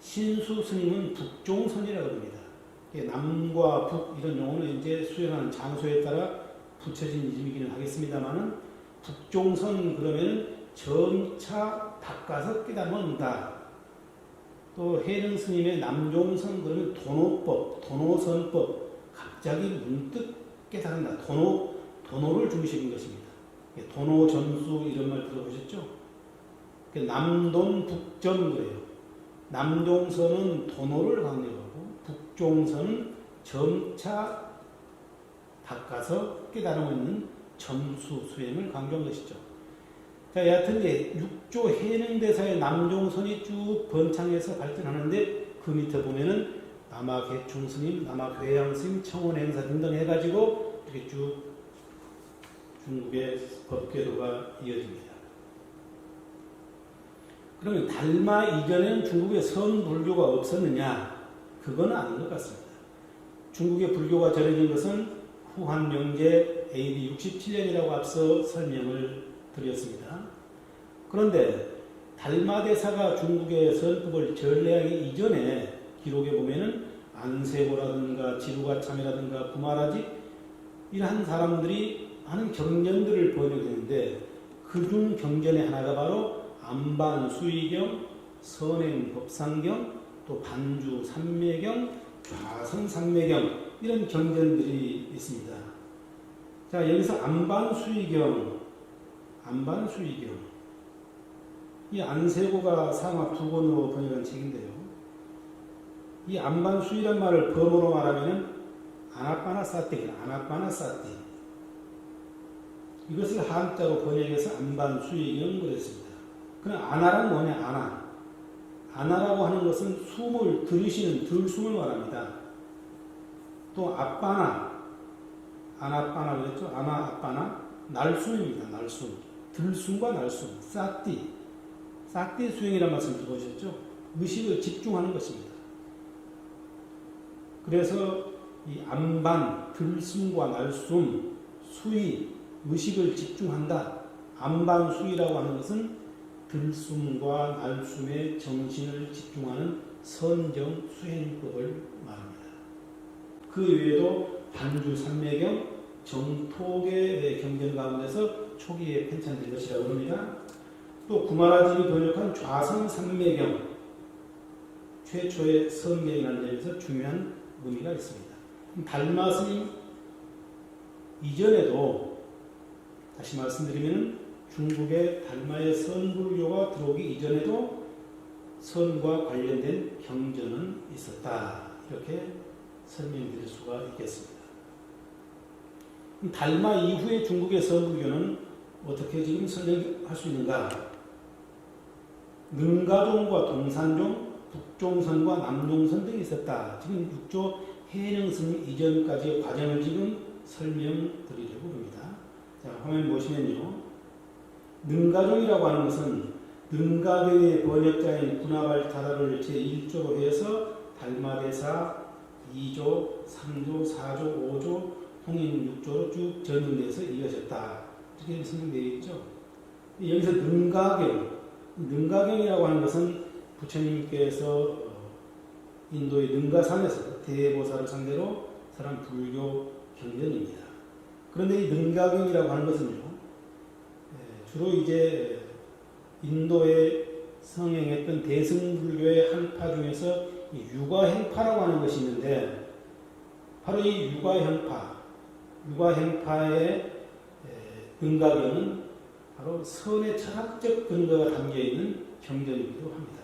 신수 스님은 북종선이라고 합니다. 남과 북 이런 용어는 이제 수행하는 장소에 따라 붙여진 이름이기는 하겠습니다만은 북종선 그러면 점차 닦아서 깨달는다. 또 해능 스님의 남종선 그러면 도노법, 도노선법 갑자기 문득 깨달은다. 도노를 중심인 것입니다. 도노전수 이런 말 들어보셨죠? 남돈 북전 그래요. 남종선은 도노를 강조하고 북종선은 점차 닦아서 깨달음을 있는 점수 수행을 강조한 것이죠. 자, 여하튼 이제 6조 해능대사의 남종선이 쭉 번창해서 발전하는데 그 밑에 보면은 남아개충스님, 남아괴양스님, 청원행사 등등 해가지고 이렇게 쭉 중국의 법궤도가 이어집니다. 그러면 달마 이전에는 중국에 선불교가 없었느냐? 그건 아닌 것 같습니다. 중국의 불교가 전해진 것은 후한명제 AD 67년이라고 앞서 설명을 드렸습니다. 그런데 달마대사가 중국의 선법을 전래하기 이전에 기록에 보면은 안세고라든가 지루가참이라든가 구마라지 이러한 사람들이 하는 경전들을 번역했는데 그중 경전의 하나가 바로 안반수의경, 선행법상경, 또 반주삼매경, 좌선삼매경 이런 경전들이 있습니다. 자, 여기서 안반수의경 이 안세고가 상하 두 권으로 번역한 책인데요. 이 안반수이란 말을 범어로 말하면 아나빠나사띠, 아나빠나사띠. 이것을 한자로 번역해서 안반수이경 그랬습니다. 그럼 아나란 뭐냐? 아나. 아나라고 하는 것은 숨을 들이쉬는 들숨을 말합니다. 또 아빠나, 아나빠나 그랬죠? 아나, 아빠나, 날숨입니다. 날숨. 들숨과 날숨. 사띠. 사띠 수행이라는 말씀 들어보셨죠? 의식을 집중하는 것입니다. 그래서 이 안반, 들숨과 날숨, 수의, 의식을 집중한다. 안반수의라고 하는 것은 들숨과 날숨에 정신을 집중하는 선정 수행법을 말합니다. 그 외에도 반주 삼매경, 정토계 경전 가운데서 초기에 편찬된 것이라고 합니다. 또 구마라진이 번역한 좌선 삼매경, 최초의 성경이라는 점에서 중요한 의미가 있습니다. 달마 스님 이전에도 다시 말씀드리면 중국의 달마의 선불교가 들어오기 이전에도 선과 관련된 경전은 있었다. 이렇게 설명드릴 수가 있겠습니다. 달마 이후에 중국의 선불교는 어떻게 지금 설명할 수 있는가? 능가종과 동산종, 북종선과 남종선 등이 있었다. 지금 6조 해능스님 이전까지의 과정을 지금 설명드리려고 합니다. 자, 화면 보시면요. 능가종이라고 하는 것은 능가경의 번역자인 구나발타라를 제1조로 해서 달마대사 2조, 3조, 4조, 5조, 홍인 6조로 쭉 전승돼서 이어졌다. 이렇게 설명되어 있죠. 여기서 능가경이라고 하는 것은 부처님께서 인도의 능가산에서 대보살을 상대로 설한 불교 경전입니다. 그런데 이 능가경이라고 하는 것은요, 주로 이제 인도에 성행했던 대승불교의 한파 중에서 유가행파라고 하는 것이 있는데, 바로 이 유가행파의 능가경은 바로 선의 철학적 근거가 담겨있는 경전이기도 합니다.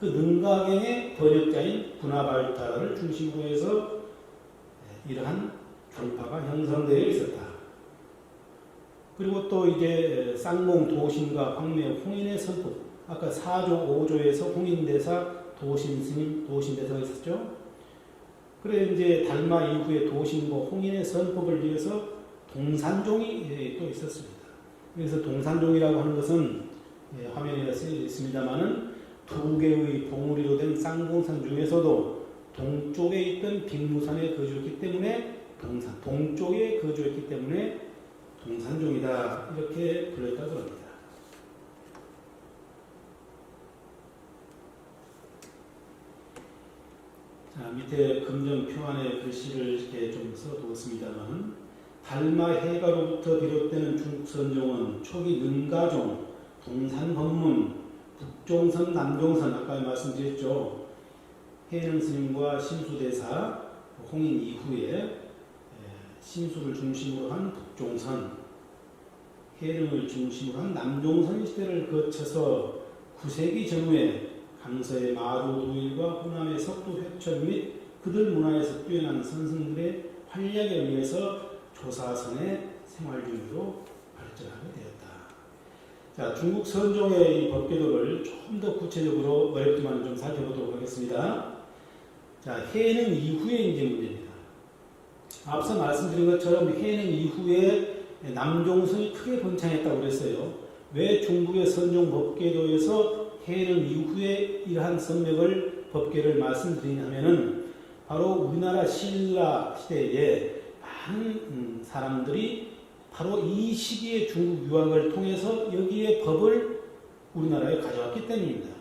그 능가경의 번역자인 구나발타라를 중심으로 해서 이러한 종파가 형성되어 있었다. 그리고 또 이제 쌍몽 도신과 황매 홍인의 선법, 아까 4조, 5조에서 홍인대사, 도신스님, 도신대사가 있었죠. 그래 이제 달마 이후에 도신과 홍인의 선법을 위해서 동산종이 또 있었습니다. 그래서 동산종이라고 하는 것은 화면에 쓰여 있습니다만은 두 개의 봉우리로 된 쌍봉산 중에서도 동쪽에 있던 빅무산에 거주했기 때문에 동쪽에 거주했기 때문에 동산종이다. 이렇게 불렸다고 합니다. 자, 밑에 금전 표안에 글씨를 이렇게 좀 써두었습니다만, 달마 해가로부터 비롯되는 중국 선종은 초기 능가종, 동산법문, 북종선, 남종선, 아까 말씀드렸죠. 해능 스님과 심수대사, 홍인 이후에 심수를 중심으로 한 북종선, 해능을 중심으로 한 남종선 시대를 거쳐서 9세기 전후에 강서의 마루두일과 호남의 석도회천 및 그들 문화에서 뛰어난 선생들의 활약에 의해서 조사선의 생활중으로 발전하게 되었다. 자, 중국 선종의 이 법궤도를 좀 더 구체적으로 어렵지만 좀 살펴보도록 하겠습니다. 자, 해능 이후에 이제 문제입니다. 앞서 말씀드린 것처럼 해능 이후에 남종선이 크게 번창했다고 그랬어요. 왜 중국의 선종 법궤도에서 해능 이후에 이러한 선명을 법궤를 말씀드리냐면은 바로 우리나라 신라 시대에 많은 사람들이 바로 이 시기에 중국 유학을 통해서 여기에 법을 우리나라에 가져왔기 때문입니다.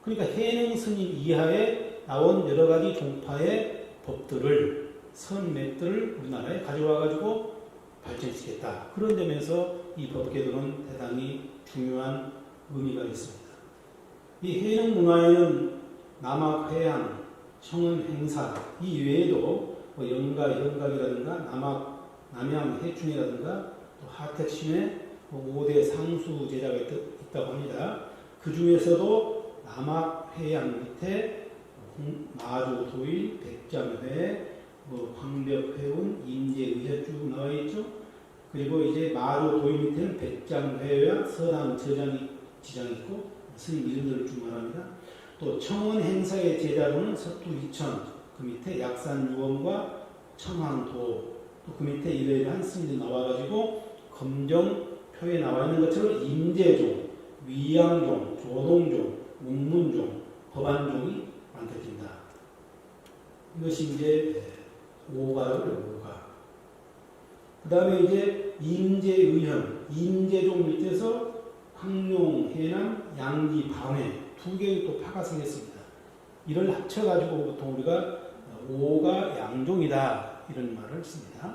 그러니까 해능 스님 이하에 나온 여러 가지 종파의 법들을, 선맥들을 우리나라에 가져와가지고 발전시켰다. 그런 점에서 이 법궤도는 대단히 중요한 의미가 있습니다. 이 해능 문화에는 남학 회양, 청은 행사, 이 외에도 영가, 영각이라든가 남양 해충이라든가 또 하택신의 5대 상수 제자가 있다고 합니다. 그 중에서도 남학 회양 밑에 마주 도인, 백장회, 광벽회운, 임제의회 쭉 나와 있죠. 그리고 이제 마주 도인 밑에는 백장회와 서당 지장이 있고 스님 이름들을 쭉 말합니다. 또 청원 행사의 제자로는 서tu 이천, 그 밑에 약산유원과 청항도, 또 그 밑에 이러이러한 스님들이 나와가지고 검정표에 나와 있는 것처럼 임제종, 위양종, 조동종, 문문종, 법안종이 만들어진다. 이것이 이제 오가라고 그래요. 오가. 그 다음에 이제 임제의현, 임제종 밑에서 황룡, 해남, 양지, 밤해 두 개의 또 파가 생겼습니다. 이를 합쳐가지고 보통 우리가 오가 양종이다 이런 말을 씁니다.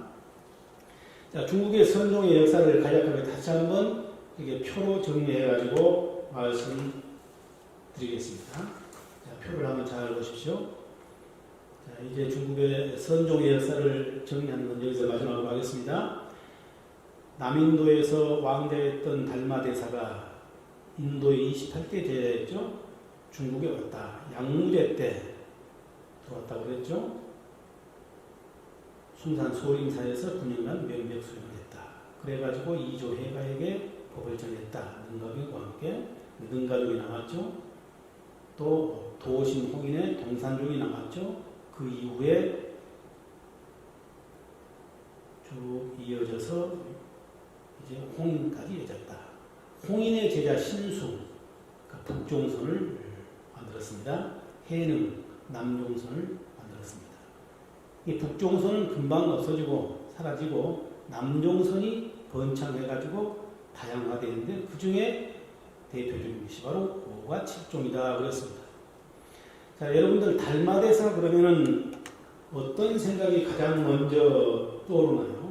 자, 중국의 선종의 역사를 간략하게 다시 한번 이게 표로 정리해가지고 말씀드리겠습니다. 자, 표를 한번 잘 보십시오. 자, 이제 중국의 선종의 역사를 정리하는 건 여기서 마지막으로 하겠습니다. 남인도에서 왕자였던 달마대사가 인도에 28대 제자였죠. 중국에 왔다. 양무제 때 들어왔다고 그랬죠. 순산 소림사에서 9년간 면벽 수행했다. 그래가지고 이조해가에게 법을 전했다. 능가병과 함께 능가족이 나왔죠. 또 도신 홍인의 동산족이 나왔죠. 그 이후에 쭉 이어져서 이제 홍인까지 이어졌다. 홍인의 제자 신수, 그 북종선을 만들었습니다. 해능, 남종선을 만들었습니다. 이 북종선은 금방 없어지고 사라지고 남종선이 번창해가지고 다양화되는데 그 중에 대표적인 것이 바로 5가 7종이다 그랬습니다. 자, 여러분들 달마대사 그러면은 어떤 생각이 가장 먼저 떠오르나요?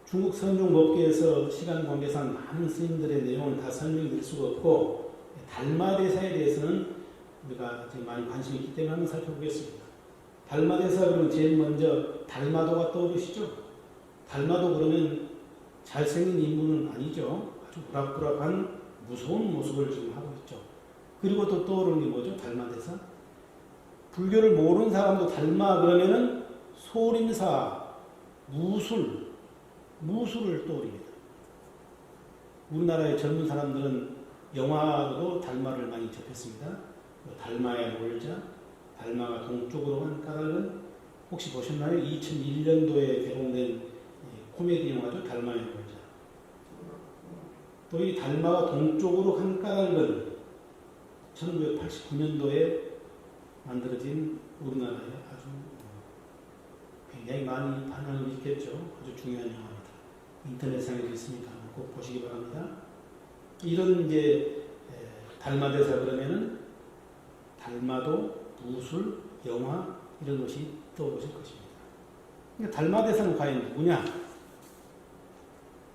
중국 선종 법계에서 시간 관계상 많은 스님들의 내용을 다 설명드릴 수가 없고 달마대사에 대해서는 우리가 지금 많이 관심이 있기 때문에 한번 살펴보겠습니다. 달마대사 그러면 제일 먼저 달마도가 떠오르시죠? 달마도 그러면 잘생긴 인물은 아니죠. 아주 우락부락한 무서운 모습을 지금 하고 있죠. 그리고 또 떠오르는 게 뭐죠? 달마대사. 불교를 모르는 사람도 달마 그러면은 소림사, 무술을 떠올립니다. 우리나라의 젊은 사람들은 영화도 달마를 많이 접했습니다. 달마의 놀자, 달마가 동쪽으로 간 까닭은 혹시 보셨나요? 2001년도에 개봉된 코미디 영화죠. 달마의 놀자. 또 이 달마가 동쪽으로 간 까닭은 1989년도에 만들어진 우리나라의 아주 굉장히 많이 반향을 일으켰죠. 아주 중요한 영화입니다. 인터넷상에도 있으니까 꼭 보시기 바랍니다. 이런 이제 달마대사 그러면은 달마도, 무술, 영화 이런 것이 떠오르실 것입니다. 그러니까 달마대사는 과연 누구냐?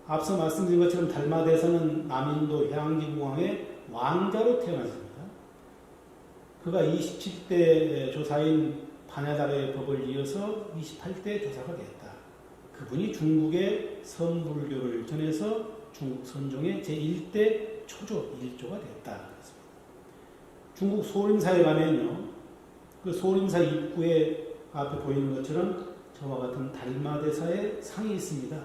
앞서 말씀드린 것처럼 달마대사는 남인도 향기궁왕의 왕자로 태어났습니다. 그가 27대 조사인 반야달의 법을 이어서 28대 조사가 되었다. 그분이 중국의 선불교를 전해서 중국 선종의 제1대 초조 1조가 되었다. 중국 소림사에 가면요, 그 소림사 입구에 앞에 보이는 것처럼 저와 같은 달마대사의 상이 있습니다.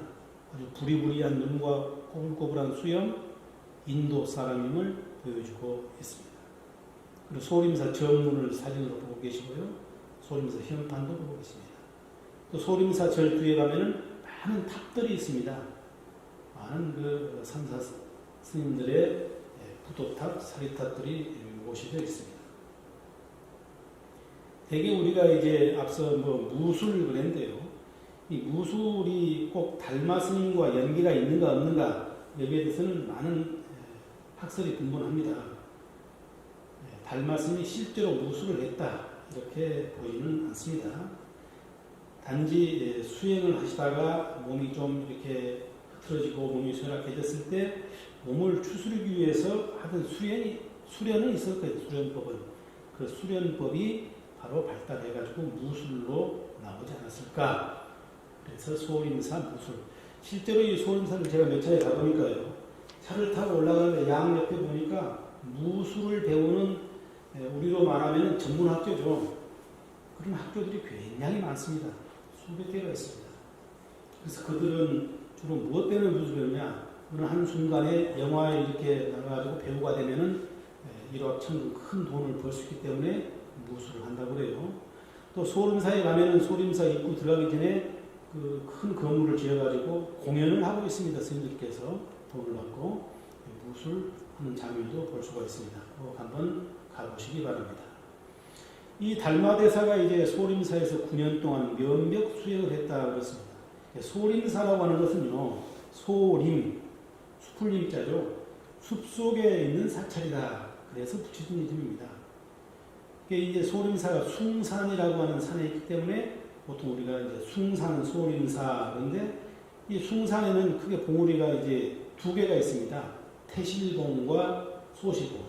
아주 부리부리한 눈과 꼬불꼬불한 수염, 인도 사람임을 보여주고 있습니다. 그리고 소림사 정문을 사진으로 보고 계시고요. 소림사 현판도 보고 있습니다. 또 소림사 절 뒤에 가면은 많은 탑들이 있습니다. 많은 그 삼사 스님들의 부도탑, 사리탑들이 모셔져 있습니다. 대개 우리가 이제 앞서 무술을 그랬는데요. 이 무술이 꼭 달마 스님과 연계가 있는가 없는가 여기에 대해서는 많은 학설이 분분합니다. 달마 스님이 실제로 무술을 했다 이렇게 보이는 않습니다. 단지 수행을 하시다가 몸이 좀 이렇게 흐트러지고 몸이 쇠락해졌을 때 몸을 추스르기 위해서 하던 수련은 있을 거예요. 수련법은. 그 수련법이 바로 발달해가지고 무술로 나오지 않았을까. 그래서 소림사 무술. 실제로 이 소림사를 제가 몇 차례 가보니까요. 차를 타고 올라가는데 양 옆에 보니까 무술을 배우는 우리로 말하면 전문 학교죠. 그런 학교들이 굉장히 많습니다. 수백 개가 있습니다. 그래서 그들은 주로 무엇 때문에 무술을 배우냐? 어느 한순간에 영화에 이렇게 나가가지고 배우가 되면은 일확천금 큰 돈을 벌 수 있기 때문에 무술을 한다고 그래요. 또 소림사에 가면은 소림사 입구 들어가기 전에 그 큰 건물을 지어가지고 공연을 하고 있습니다. 스님들께서 돈을 받고 무술하는 장면도 볼 수가 있습니다. 꼭 한번 가보시기 바랍니다. 이 달마대사가 이제 소림사에서 9년 동안 면벽 수행을 했다 그랬습니다. 소림사라고 하는 것은요, 소림, 숲을림자죠. 숲 속에 있는 사찰이다. 그래서 붙여진 이름입니다. 이제 소림사가 숭산이라고 하는 산에 있기 때문에 보통 우리가 이제 숭산, 소림사, 그런데 이 숭산에는 크게 봉우리가 이제 두 개가 있습니다. 태실봉과 소실봉.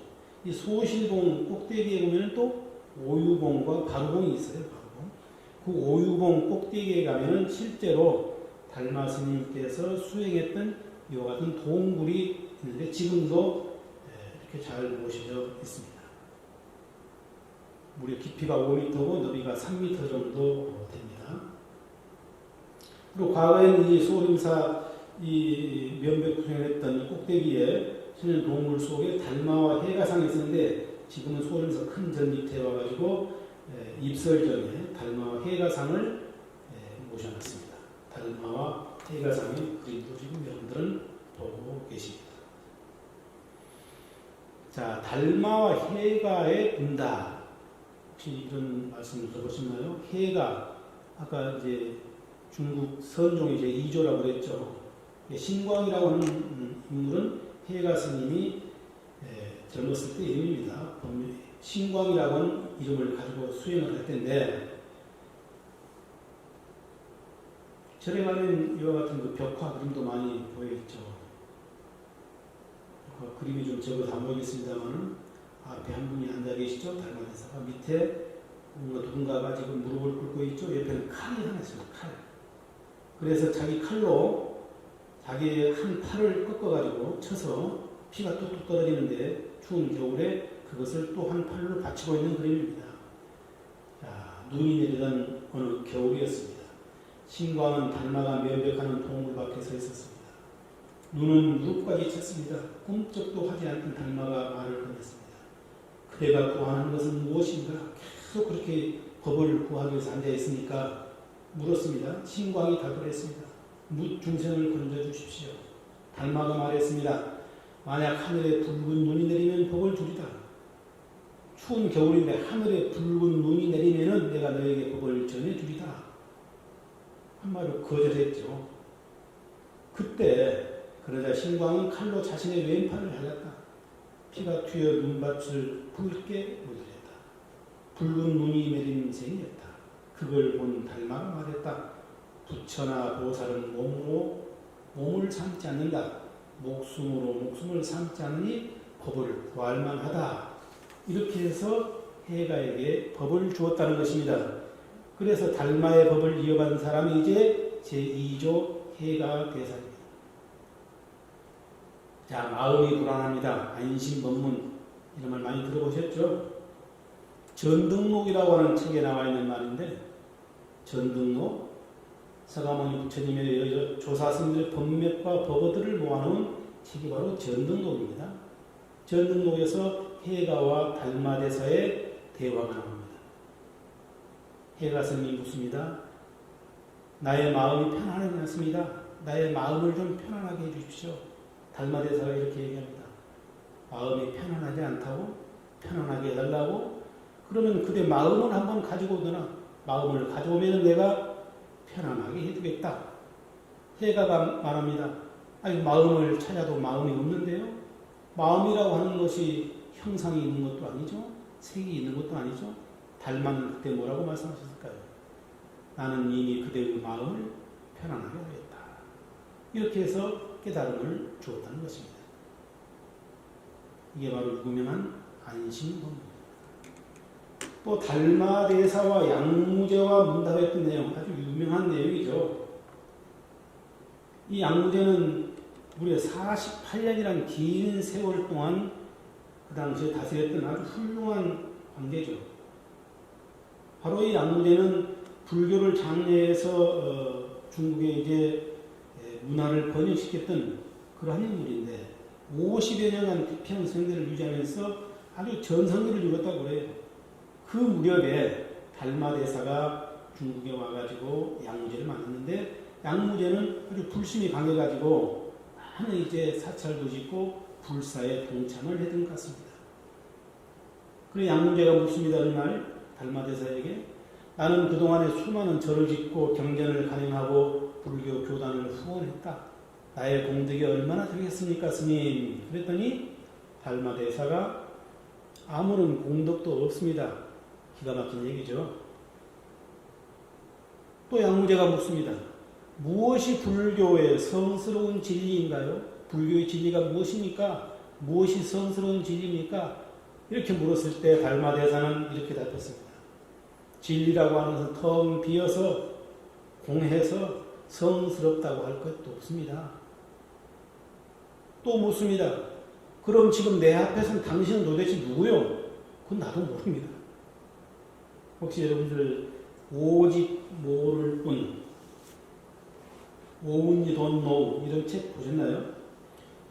이 소실봉 꼭대기에 보면 또 오유봉과 바루봉이 있어요. 바루봉. 그 오유봉 꼭대기에 가면은 실제로 달마 스님께서 수행했던 이와 같은 동굴이 있는데 지금도 이렇게 잘 모셔져 있습니다. 무려 깊이가 5m고 너비가 3m 정도 됩니다. 그리고 과거에는 이 소림사 이 면벽 수행했던 꼭대기에 천연 동굴 속에 달마와 해가상이 있었는데 지금은 소림사 큰 전 밑에 와가지고 입설전에 달마와 해가상을 모셔놨습니다. 달마와 해가상의 그림도 지금 여러분들은 보고 계십니다. 자, 달마와 해가의 분다. 혹시 이런 말씀 들어보셨나요? 해가, 아까 이제 중국 선종의 제2조라고 그랬죠. 신광이라고 하는 인물은 해가 스님이 젊었을 때 이름입니다. 신광이라고 하는 이름을 가지고 수행을 할 텐데, 절에 가면 이와 같은 그 벽화 그림도 많이 보여있죠. 그림이 좀 적어서 안 보이겠습니다만은, 앞에 한 분이 앉아 계시죠? 달마대사가 밑에 누군가가 지금 무릎을 꿇고 있죠? 옆에는 칼이 하나 있습니다. 칼. 그래서 자기 칼로 자기의 한 팔을 꺾어가지고 쳐서 피가 뚝뚝 떨어지는데 추운 겨울에 그것을 또 한 팔로 받치고 있는 그림입니다. 자, 눈이 내리던 어느 겨울이었습니다. 신광은 달마가 면벽하는 동굴 밖에 서 있었습니다. 눈은 무릎까지 쳤습니다. 꿈쩍도 하지 않던 달마가 말을 건넸습니다. 그대가 구하는 것은 무엇인가? 계속 그렇게 법을 구하기 위해서 앉아있으니까 물었습니다. 신광이 답을 했습니다. 묻 중생을 건져 주십시오. 달마가 말했습니다. 만약 하늘에 붉은 눈이 내리면 복을 주리다. 추운 겨울인데 하늘에 붉은 눈이 내리면 내가 너에게 복을 전해주리다. 한마디로 거절했죠. 그때 그러자 신광은 칼로 자신의 왼팔을 잘랐다. 피가 튀어 눈밭을 붉게 물들였다. 붉은 눈이 내린 생이었다. 그걸 본 달마가 말했다. 부처나 보살은 몸을 삼지 않는다. 목숨으로 목숨을 삼지 않으니 법을 구할 만하다. 이렇게 해서 해가에게 법을 주었다는 것입니다. 그래서 달마의 법을 이어받은 사람이 이제 제2조 해가 대사입니다. 자, 마음이 불안합니다. 안심법문 이런 말 많이 들어보셨죠? 전등록이라고 하는 책에 나와 있는 말인데, 전등록, 서가모니 부처님의 조사스님들의 법맥과 법어들을 모아놓은 책이 바로 전등록입니다. 전등록에서 해가와 달마대사의 대화가 나옵니다. 해가 스님이 묻습니다. 나의 마음이 편안하지 않습니다. 나의 마음을 좀 편안하게 해주십시오. 달마대사가 이렇게 얘기합니다. 마음이 편안하지 않다고? 편안하게 해달라고? 그러면 그대 마음을 한번 가지고 오거나 마음을 가져오면 내가 편안하게 해주겠다. 해가가 말합니다. 아니, 마음을 찾아도 마음이 없는데요? 마음이라고 하는 것이 형상이 있는 것도 아니죠? 색이 있는 것도 아니죠? 달마는 그때 뭐라고 말씀하셨을까요? 나는 이미 그대의 마음을 편안하게 하겠다. 이렇게 해서 깨달음을 주었다는 것입니다. 이게 바로 유명한 안심법입니다. 또 달마대사와 양무제와 문답했던 내용, 아주 유명한 내용이죠. 이 양무제는 무려 48년이라는 긴 세월 동안 그 당시에 다스렸던 아주 훌륭한 관계죠. 바로 이 양무제는 불교를 장려해서 중국에 이제 문화를 번영시켰던 그러한 인물인데 50여 년간 태평성대를 유지하면서 아주 전성기를 이뤘다고 그래요. 그 무렵에 달마대사가 중국에 와가지고 양무제를 만났는데 양무제는 아주 불심이 강해가지고 많은 이제 사찰도 짓고 불사에 동참을 했던 것 같습니다. 그래 양무제가 묻습니다. 어느 날 달마대사에게 나는 그동안에 수많은 절을 짓고 경전을 간행하고 불교 교단을 후원했다. 나의 공덕이 얼마나 되겠습니까, 스님? 그랬더니 달마대사가 아무런 공덕도 없습니다. 기가 막힌 얘기죠. 또 양무제가 묻습니다. 무엇이 불교의 성스러운 진리인가요? 불교의 진리가 무엇입니까? 무엇이 성스러운 진리입니까? 이렇게 물었을 때 달마대사는 이렇게 답했습니다. 진리라고 하는 것은 텅 비어서 공해서 성스럽다고 할 것도 없습니다. 또 묻습니다. 그럼 지금 내 앞에서는 당신은 도대체 누구요? 그건 나도 모릅니다. 혹시 여러분들 오직 모를 뿐 오운이 돈 노우 이런 책 보셨나요?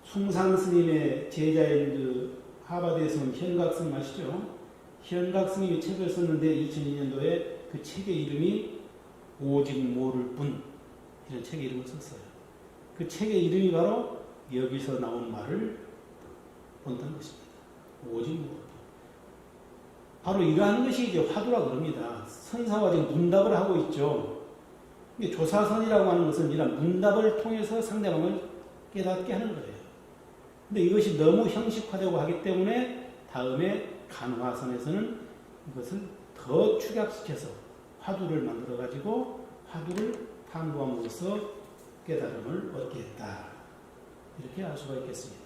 숭상 스님의 제자인 그 하버드에서 온 현각스님 아시죠? 현각스님이 책을 썼는데 2002년도에 그 책의 이름이 오직 모를 뿐 이런 책의 이름을 썼어요. 그 책의 이름이 바로 여기서 나온 말을 본다는 것입니다. 오직 모를 뿐. 바로 이러한 것이 이제 화두라고 그럽니다. 선사가 지금 문답을 하고 있죠. 조사선이라고 하는 것은 이런 문답을 통해서 상대방을 깨닫게 하는 거예요. 근데 이것이 너무 형식화되고 하기 때문에 다음에 간화선에서는 이것을 더 축약시켜서 화두를 만들어가지고 화두를 탐구함으로써 깨달음을 얻겠다. 이렇게 알 수가 있겠습니다.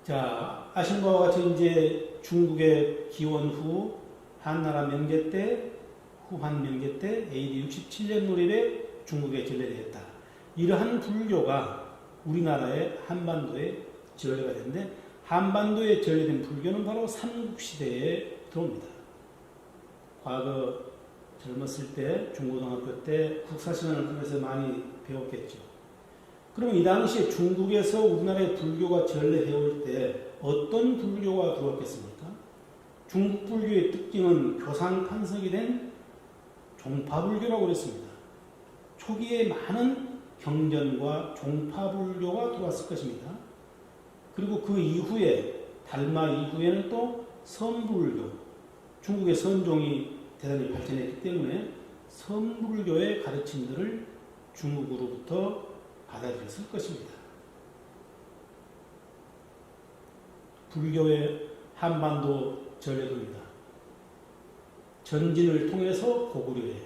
자, 아신 바와 같이 이제 중국의 기원 후 한나라 명제 때, 후한 명제 때 AD 67년 무렵에 중국에 전래되었다. 이러한 불교가 우리나라의 한반도에 전래가 됐는데 한반도에 전래된 불교는 바로 삼국시대에 들어옵니다. 과거 젊었을 때 중고등학교 때 국사시간을 통해서 많이 배웠겠죠. 그럼 이 당시에 중국에서 우리나라에 불교가 전래되올 때 어떤 불교가 들어왔겠습니까? 중국 불교의 특징은 교상판석이 된 종파불교라고 그랬습니다. 초기에 많은 경전과 종파불교가 들어왔을 것입니다. 그리고 그 이후에 달마 이후에는 또 선불교, 중국의 선종이 대단히 발전했기 때문에 선불교의 가르침들을 중국으로부터 받아들였을 것입니다. 불교의 한반도 전래도입니다. 전진을 통해서 고구려에,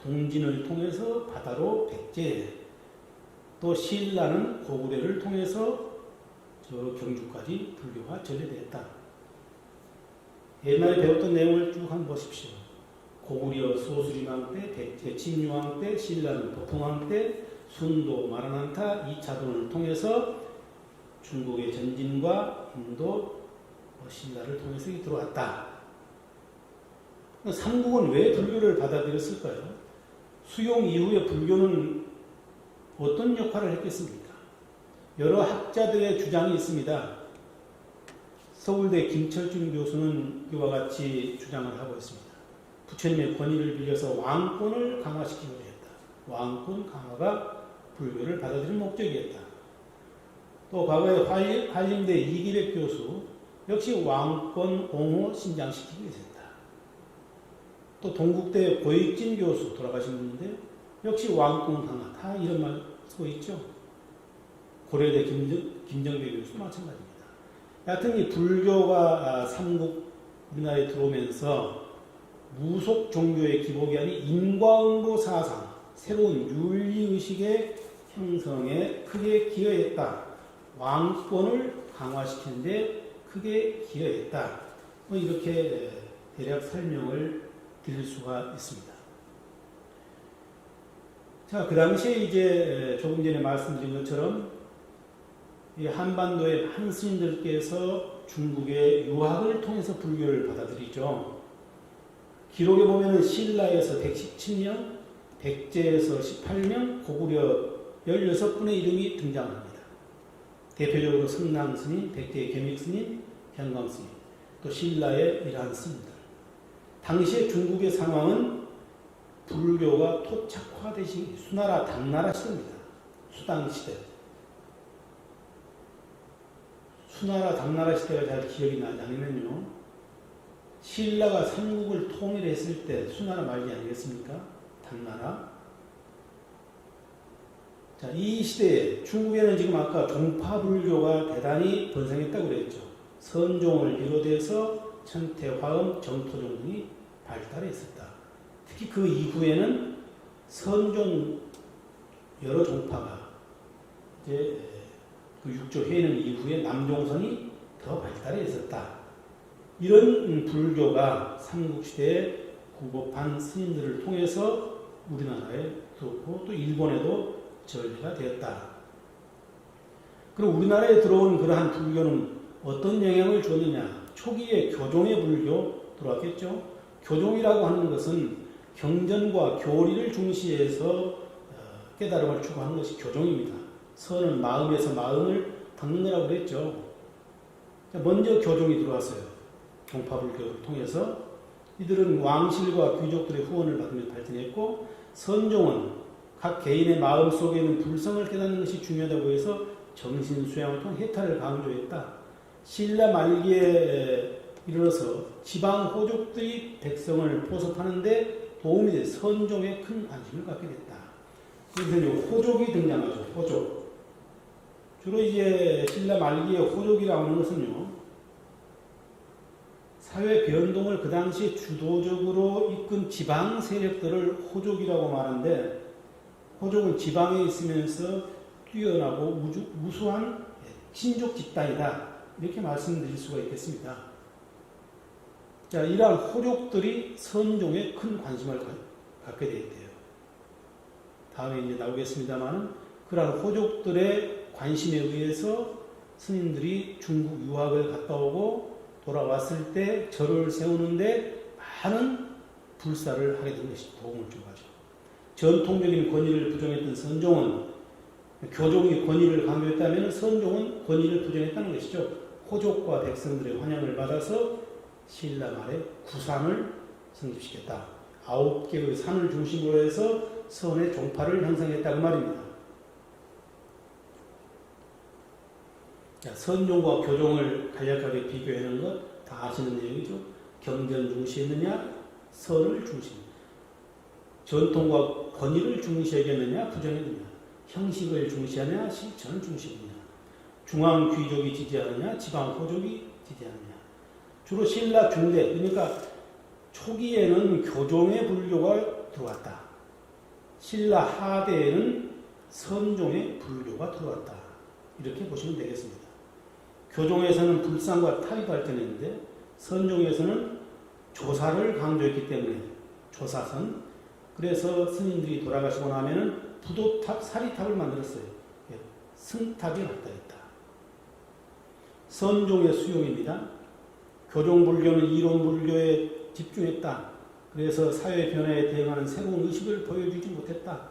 동진을 통해서 바다로 백제에, 또 신라는 고구려를 통해서 저 경주까지 불교가 전래되었다. 옛날에 배웠던 내용을 쭉 한번 보십시오. 고구려 소수림왕 때, 백제 침유왕 때, 신라는 도통왕 때, 순도 마라난타 2차도를 통해서 중국의 전진과 인도 신라를 통해서 들어왔다. 삼국은 왜 불교를 받아들였을까요? 수용 이후에 불교는 어떤 역할을 했겠습니까? 여러 학자들의 주장이 있습니다. 서울대 김철중 교수는 이와 같이 주장을 하고 있습니다. 부처님의 권위를 빌려서 왕권을 강화시키려고 했다. 왕권 강화가 불교를 받아들인 목적이었다. 또 과거에 한림대 이기백 교수 역시 왕권 옹호 신장시키기 위해서였다. 또 동국대 고익진 교수 돌아가신 분인데 역시 왕권 강화 다 이런 말 쓰고 있죠. 고려대 김정배 교수도 마찬가지입니다. 여하튼 이 불교가 삼국 우리나라에 들어오면서 무속 종교의 기복이 아닌 인과응보 사상, 새로운 윤리의식의 형성에 크게 기여했다. 왕권을 강화시키는 데 크게 기여했다. 이렇게 대략 설명을 드릴 수가 있습니다. 자, 그 당시에 이제 조금 전에 말씀드린 것처럼 이 한반도의 한 스님들께서 중국의 유학을 통해서 불교를 받아들이죠. 기록에 보면은 신라에서 117명, 백제에서 18명, 고구려 16분의 이름이 등장합니다. 대표적으로 성랑 스님, 백제의 계맥 스님, 현광 스님, 또 신라의 이러한 스님들. 당시의 중국의 상황은 불교가 토착화되신 수나라 당나라 시대입니다. 수당 시대. 수나라 당나라 시대가 잘 기억이 나지 않으면요. 신라가 삼국을 통일했을 때 수나라 말기 아니겠습니까? 당나라. 자, 이 시대에 중국에는 지금 아까 종파불교가 대단히 번성했다고 그랬죠. 선종을 비롯해서 천태, 화엄, 정토종 등이 발달했었다. 특히 그 이후에는 선종 여러 종파가 이제 그 육조 회능 이후에 남종선이 더 발달해 있었다. 이런 불교가 삼국시대에 구법한 스님들을 통해서 우리나라에 들어오고 또 일본에도 전리가 되었다. 그리고 우리나라에 들어온 그러한 불교는 어떤 영향을 줬느냐? 초기에 교종의 불교 들어왔겠죠. 교종이라고 하는 것은 경전과 교리를 중시해서 깨달음을 추구하는 것이 교종입니다. 선은 마음에서 마음을 닦느라고 그랬죠. 먼저 교종이 들어왔어요. 종파불교를 통해서. 이들은 왕실과 귀족들의 후원을 받으며 발전했고, 선종은 각 개인의 마음 속에 있는 불성을 깨닫는 것이 중요하다고 해서 정신 수양을 통해 해탈을 강조했다. 신라 말기에 이르러서 지방 호족들이 백성을 포섭하는데 도움이 돼 선종에 큰 관심을 갖게 됐다. 그래서 호족이 등장하죠. 호족. 주로 이제 신라 말기의 호족이라고 하는 것은요, 사회 변동을 그 당시에 주도적으로 이끈 지방 세력들을 호족이라고 말하는데, 호족은 지방에 있으면서 뛰어나고 우수한 신족 집단이다. 이렇게 말씀드릴 수가 있겠습니다. 자, 이러한 호족들이 선종에 큰 관심을 갖게 되었대요. 다음에 이제 나오겠습니다만, 그러한 호족들의 관심에 의해서 스님들이 중국 유학을 갔다 오고 돌아왔을 때 절을 세우는데 많은 불사를 하게 된 것이 도움을 준 거죠. 전통적인 권위를 부정했던 선종은, 교종이 권위를 강조했다면 선종은 권위를 부정했다는 것이죠. 호족과 백성들의 환영을 받아서 신라 말에 구산을 성립시켰다. 9개의 산을 중심으로 해서 선의 종파를 형성했다고 말입니다. 자, 선종과 교종을 간략하게 비교하는 것 다 아시는 내용이죠. 경전 중시했느냐, 선을 중시. 전통과 권위를 중시하겠느냐, 부정했느냐. 형식을 중시하느냐, 실천을 중시하느냐. 중앙 귀족이 지지하느냐, 지방 호족이 지지하느냐. 주로 신라 중대, 그러니까 초기에는 교종의 불교가 들어왔다. 신라 하대에는 선종의 불교가 들어왔다. 이렇게 보시면 되겠습니다. 교종에서는 불상과 탑이 발전했는데, 선종에서는 조사를 강조했기 때문에 조사선. 그래서 스님들이 돌아가시고 나면은 부도탑, 사리탑을 만들었어요. 승탑이 왔다 했다. 선종의 수용입니다. 교종불교는 이론불교에 집중했다. 그래서 사회 변화에 대응하는 새로운 의식을 보여주지 못했다.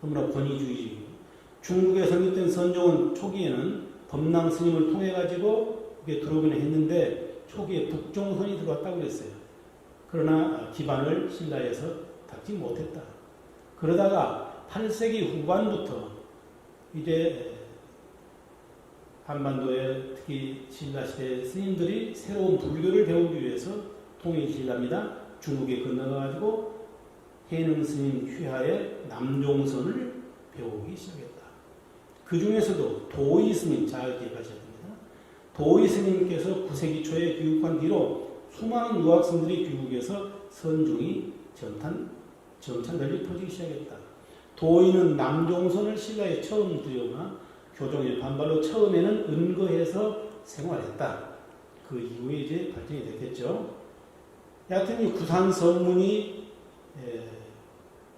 너무나 권위주의. 중국에 성립된 선종은 초기에는 법랑 스님을 통해 가지고 이게 들어오기는 했는데 초기에 북종선이 들어왔다고 그랬어요. 그러나 기반을 신라에서 닦지 못했다. 그러다가 8세기 후반부터 이제 한반도에 특히 신라시대 스님들이 새로운 불교를 배우기 위해서 통일신라입니다. 중국에 건너가가지고 해능 스님 휘하에 남종선을 배우기 시작했다. 그 중에서도 도의 스님, 잘 기억하셔야 됩니다. 도의 스님께서 9세기 초에 귀국한 뒤로 수많은 유학생들이 귀국해서 선종이 점차 널리 퍼지기 시작했다. 도의는 남종선을 신라에 처음 들여오나 교종의 반발로 처음에는 은거해서 생활했다. 그 이후에 이제 발전이 됐겠죠. 여하튼 이 구산 선문이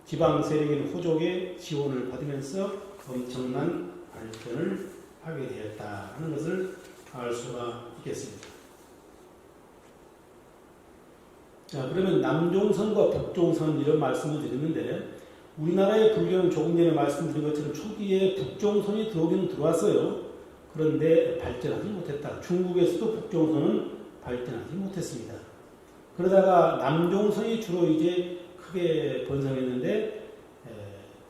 지방 세력인 호족의 지원을 받으면서 엄청난 발전을 하게 되었다는 것을 알 수가 있습니다. 있겠습니다. 자, 그러면 남종선과 북종선 이런 말씀을 드렸는데 우리나라의 불교는 조금 전에 말씀드린 것처럼 초기에 북종선이 들어오기는 들어왔어요. 그런데 발전하지 못했다. 중국에서도 북종선은 발전하지 못했습니다. 그러다가 남종선이 주로 이제 크게 번성했는데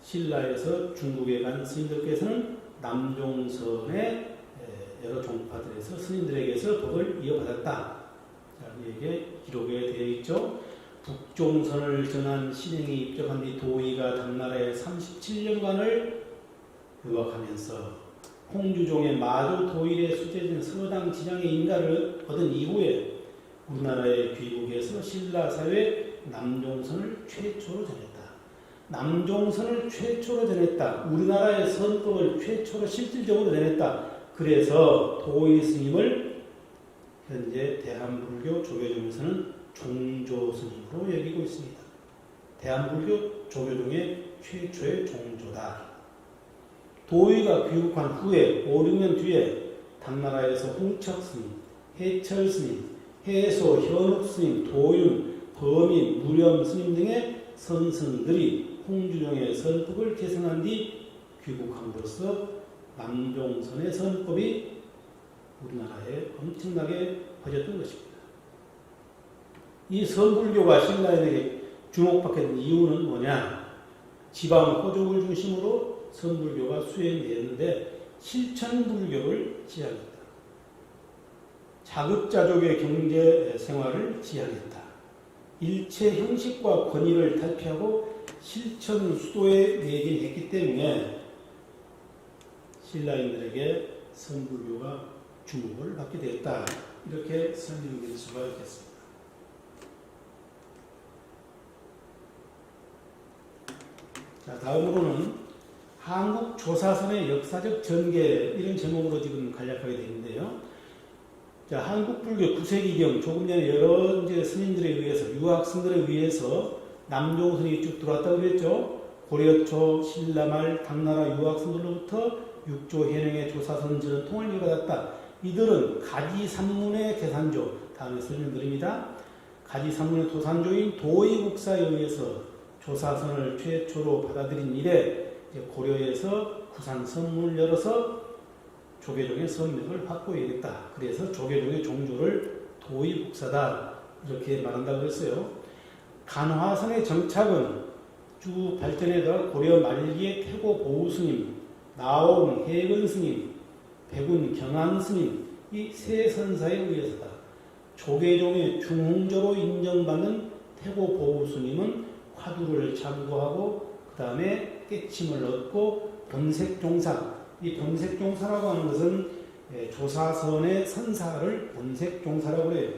신라에서 중국에 간 스님들께서는 남종선의 여러 종파들에서 스님들에게서 법을 이어받았다. 자, 이게 기록에 되어 있죠. 북종선을 전한 신행이 입적한 뒤 도의가 당나라에 37년간을 유학하면서 홍주종의 마조 도일에 수제된 서당 진양의 인가를 얻은 이후에 우리나라의 귀국에서 신라사회 남종선을 최초로 전했다. 남종선을 최초로 전했다. 우리나라의 선법을 최초로 실질적으로 전했다. 그래서 도의 스님을 현재 대한불교 조계종에서는 종조 스님으로 여기고 있습니다. 대한불교 조계종의 최초의 종조다. 도의가 귀국한 후에 5, 6년 뒤에 당나라에서 홍척 스님, 해철 스님, 해소, 현욱 스님, 도윤, 범인, 무렴 스님 등의 선승들이 홍주종의 선법을 계승한 뒤 귀국함으로써 남종선의 선법이 우리나라에 엄청나게 퍼졌던 것입니다. 이 선불교가 신라인에게 주목받게 이유는 뭐냐? 지방 호족을 중심으로 선불교가 수행되었는데 실천불교를 지향했다. 자급자족의 경제 생활을 지향했다. 일체 형식과 권위를 탈피하고 실천 수도에 매진했기 때문에 신라인들에게 선불교가 주목을 받게 되었다. 이렇게 설명드릴 수가 있겠습니다. 자, 다음으로는 한국 조사선의 역사적 전개 이런 제목으로 지금 간략하게 되어 있는데요. 자, 한국 불교 9세기경 조금 전에 여러 이제 스님들에 의해서 유학생들에 의해서 남종선이 쭉 들어왔다고 그랬죠. 고려 초 신라 말 당나라 유학생들로부터 육조 현행의 조사선 전통을 이어받았다. 이들은 가지산문의 계산조, 다음에 설명드립니다. 가지산문의 도산조인 도의국사에 의해서 조사선을 최초로 받아들인 이래 고려에서 구산선문을 열어서 조계종의 선명을 확보해야 겠다. 그래서 조계종의 종조를 도의국사다 이렇게 말한다고 했어요. 간화선의 정착은 쭉 발전해서 고려 말기의 태고 보우스님, 나온 해근스님, 백운 경안스님 이 세 선사에 의해서다. 조계종의 중흥조로 인정받는 태고 보우스님은 화두를 참고하고 그 다음에 깨침을 얻고 본색종사, 이 본색종사라고 하는 것은 조사선의 선사를 본색종사라고 해요.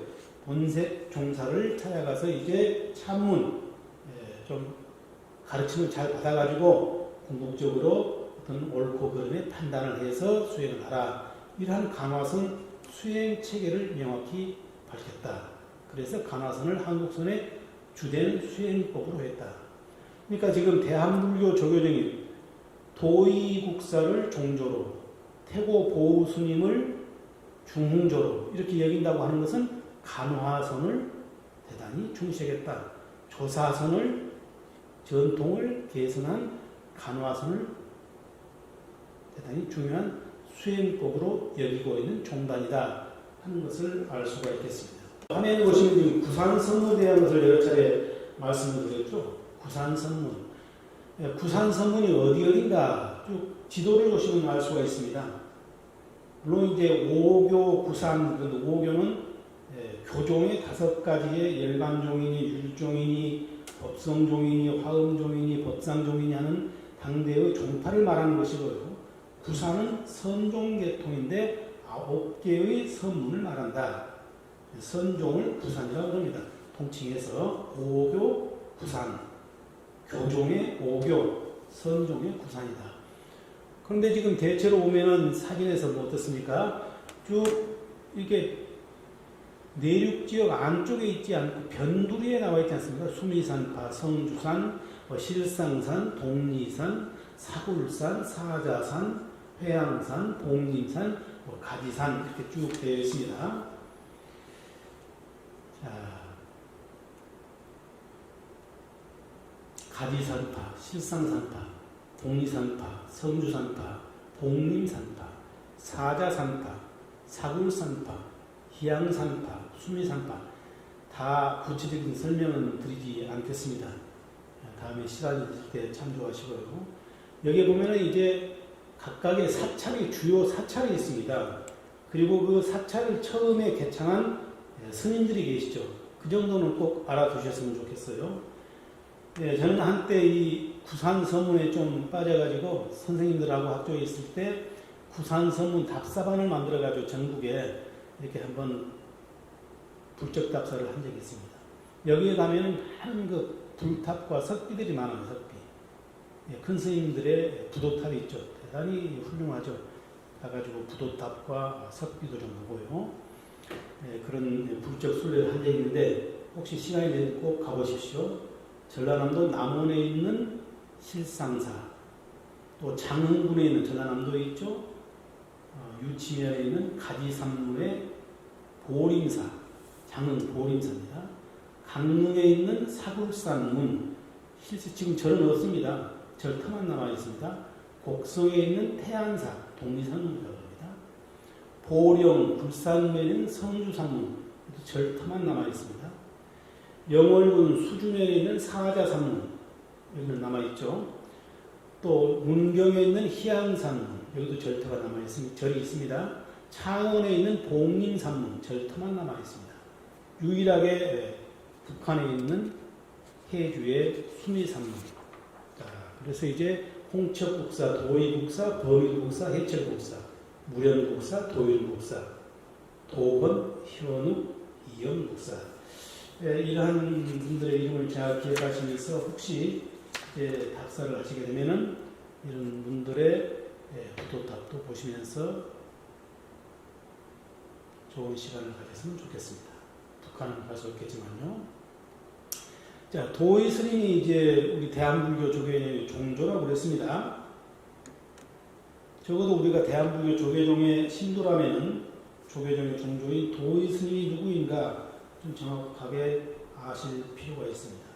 본색종사를 찾아가서 이제 참문 좀 가르침을 잘 받아가지고 궁극적으로 어떤 옳고 그름의 판단을 해서 수행을 하라. 이러한 간화선 수행 체계를 명확히 밝혔다. 그래서 간화선을 한국선의 주된 수행법으로 했다. 그러니까 지금 대한불교 조교정이 도의국사를 종조로, 태고 보우스님을 중흥조로 이렇게 여긴다고 하는 것은 간화선을 대단히 중시하겠다. 조사선을 전통을 계승한 간화선을 대단히 중요한 수행법으로 여기고 있는 종단이다 하는 것을 알 수가 있겠습니다. 화면에 보시면 구산선문에 대한 것을 여러 차례 말씀을 드렸죠. 구산선문. 구산선문이 어딘가 쭉 지도를 보시면 알 수가 있습니다. 물론 이제 오교 구산, 오교는 교종의 5가지의 열반종이니 율종이니 법성종이니 화엄종이니 법상종이니 하는 당대의 종파를 말하는 것이고요. 구산은 선종계통인데 9개의 선문을 말한다. 선종을 구산이라고 합니다. 통칭해서 오교, 구산, 교종의 오교, 선종의 구산이다. 그런데 지금 대체로 보면은 사진에서 뭐 어떻습니까? 쭉 이렇게 내륙지역 안쪽에 있지 않고 변두리에 나와 있지 않습니까? 수미산파, 성주산, 실상산, 독리산, 사굴산, 사자산, 회양산, 복림산, 가지산 이렇게 쭉 되어 있습니다. 자, 가지산파, 실상산파, 복리산파, 성주산파, 복림산파, 사자산파, 사굴산파, 희양산파, 수미산파 다 구체적인 설명은 드리지 않겠습니다. 다음에 시간이 있을 때 참조하시고요. 여기 보면은 이제 각각의 사찰이 주요 사찰이 있습니다. 그리고 그 사찰을 처음에 개창한 스님들이 계시죠. 그 정도는 꼭 알아두셨으면 좋겠어요. 저는 한때 이 구산서문에 좀 빠져가지고 선생님들하고 학교에 있을 때 구산서문 답사반을 만들어가지고 전국에 이렇게 한번 불적 답사를 한 적이 있습니다. 여기에 가면은 많은 그 불탑과 석비들이 많아요. 석비. 큰 스님들의 부도탑이 있죠. 대단히 훌륭하죠. 가가지고 부도탑과 석비도 좀 보고요. 그런 불적 순례를 한 적이 있는데 혹시 시간이 되면 꼭 가보십시오. 전라남도 남원에 있는 실상사, 또 장흥군에 있는 전라남도에 있죠. 유치면에 있는 가지산문의 보림사, 장흥 보림사입니다. 강릉에 있는 사굴산문, 실제 지금 절은 없습니다. 절터만 남아 있습니다. 곡성에 있는 태안사, 독리산문이라고 합니다. 보령, 불산면에 있는 성주산문, 절터만 남아 있습니다. 영월군 수준에 있는 사자산문, 여기는 남아 있죠. 또 문경에 있는 희양산문, 여기도 절터가 남아 있습니다. 절이 있습니다. 창원에 있는 복림산문, 절터만 남아 있습니다. 유일하게 북한에 있는 해주의 수미산문. 그래서 이제 홍척국사, 도의국사, 범일국사, 해철국사, 무련국사, 도일국사, 도건, 현욱, 이영국사. 이러한 분들의 이름을 잘 기억하시면서 혹시 이제 답사를 하시게 되면은 이런 분들의 부도탑도 보시면서 좋은 시간을 가졌으면 좋겠습니다. 북한은 갈 수 없겠지만요. 자, 도의 스님이 이제 우리 대한불교 조계종의 종조라고 그랬습니다. 적어도 우리가 대한불교 조계종의 신도라면은 조계종의 종조인 도의 스님이 누구인가 좀 정확하게 아실 필요가 있습니다.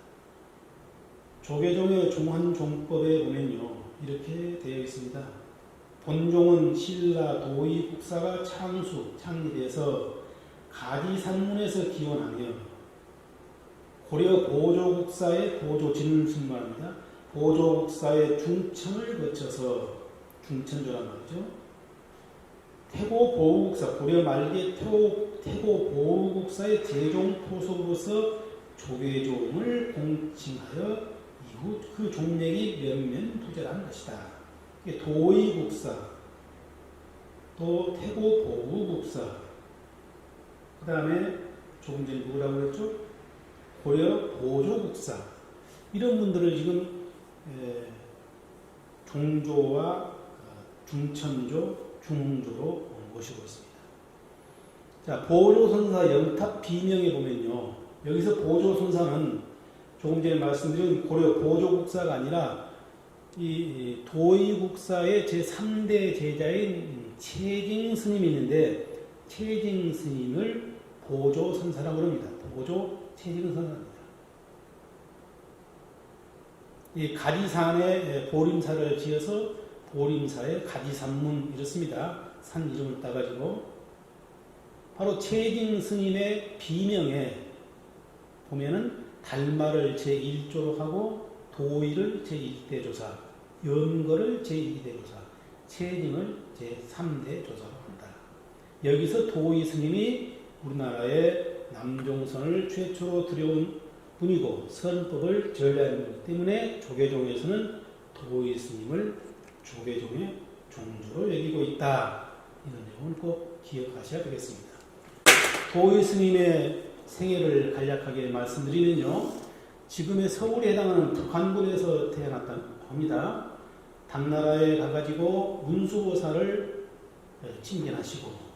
조계종의 종환종법에 보면요, 이렇게 되어 있습니다. 본종은 신라 도의 국사가 창립해서 가지산문에서 기원하며 고려 보조국사의 보조진승말입니다. 보조국사의 중청을 거쳐서 중천조란 말이죠. 태고보우국사, 고려 말기의 태고보우국사의 제종포속으로서 조계종을 공칭하여 이후 그 종맥이 면면부절한 것이다. 도의국사, 또 태고보우국사, 그 다음에 조금 전에 뭐라고 그랬죠? 고려 보조국사, 이런 분들을 지금 종조와 중천조, 중흥조로 모시고 있습니다. 자, 보조선사 영탑 비명에 보면요, 여기서 보조선사는 조금 전에 말씀드린 고려 보조국사가 아니라 이 도의국사의 제3대 제자인 채징 스님이 있는데, 채징 스님을 보조선사라고 합니다. 보조 채징 선사입니다. 이 가지산에 보림사를 지어서 보림사의 가지산문 이렇습니다. 산 이름을 따가지고 바로 채징 스님의 비명에 보면은 달마를 제1조로 하고 도의를 제1대 조사, 연거를 제2대 조사, 채징을 제3대 조사로 한다. 여기서 도의 스님이 우리나라에 남종선을 최초로 들여온 분이고 선법을 전례하는 것 때문에 조계종에서는 도의 스님을 조계종의 종조로 여기고 있다. 이런 내용을 꼭 기억하셔야 되겠습니다. 도의 스님의 생애를 간략하게 말씀드리면요, 지금의 서울에 해당하는 북한군에서 태어났다고 합니다. 당나라에 가가지고 문수보살을 칭견하시고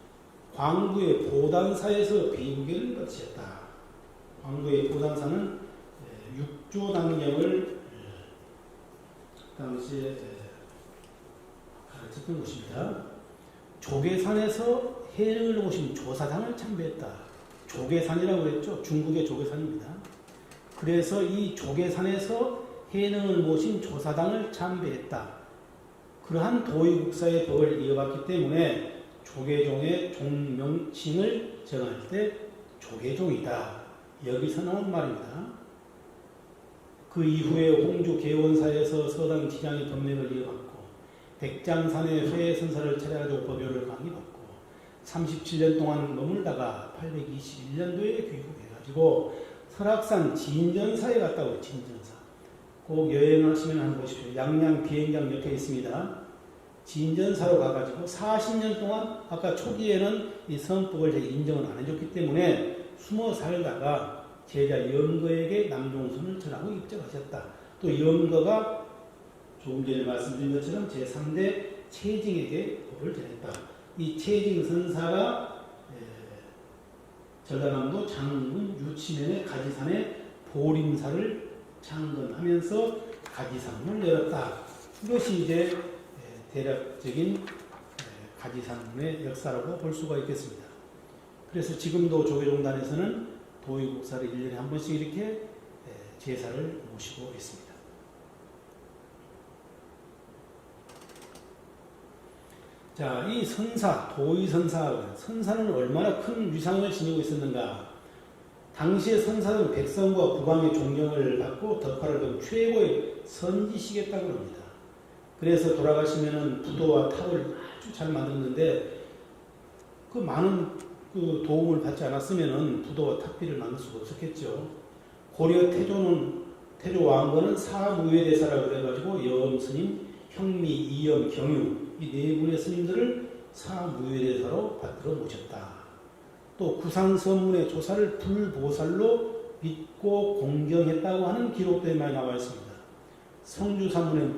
광부의 보단사에서 비무계를 거치셨다. 광부의 보단사는 육조당경을 당시에 가르쳤다. 있었던 곳입니다. 조계산에서 해능을 오신 조사장을 참배했다. 조계산이라고 그랬죠. 중국의 조계산입니다. 그래서 이 조계산에서 해능을 모신 조사당을 참배했다. 그러한 도의국사의 법을 이어받기 때문에 조계종의 종명칭을 정할 때 조계종이다. 여기서 나온 말입니다. 그 이후에 홍주 개원사에서 서당 지장의 법맥을 이어받고 백장산의 회선사를 찾아가지고 법요를 강의받고 37년 동안 머물다가 821년도에 귀국해가지고 설악산 진전사에 갔다고 진전사. 꼭 여행하시면 한번 보십시오. 양양 비행장 옆에 있습니다. 진전사로 가가지고 40년 동안 아까 초기에는 이 성법을 인정을 안 해줬기 때문에 숨어 살다가 제자 영거에게 남종선을 전하고 입적하셨다. 또 영거가 조금 전에 말씀드린 것처럼 제3대 채징에게 법을 전했다. 이 채징 선사가 전라남도 장군 유치면의 가지산에 보림사를 창건하면서 가지산문을 열었다. 이것이 이제 대략적인 가지산문의 역사라고 볼 수가 있겠습니다. 그래서 지금도 조계종단에서는 도의국사를 1년에 한 번씩 이렇게 제사를 모시고 있습니다. 자, 이 선사, 선사는 얼마나 큰 위상을 지니고 있었는가. 당시의 선사는 백성과 국왕의 존경을 받고 덕화를 본 최고의 선지시겠다고 합니다. 그래서 돌아가시면은 부도와 탑을 아주 잘 만들었는데 그 많은 그 도움을 받지 않았으면은 부도와 탑비를 만들 수가 없었겠죠. 고려 태조 왕건은 사무예대사라고 그래가지고 여엄 스님, 형미, 이엄, 경유 이 네 분의 스님들을 사무예대사로 받들어 모셨다. 또 구상선문의 조사를 불보살로 믿고 공경했다고 하는 기록들이 많이 나와 있습니다. 성주산문의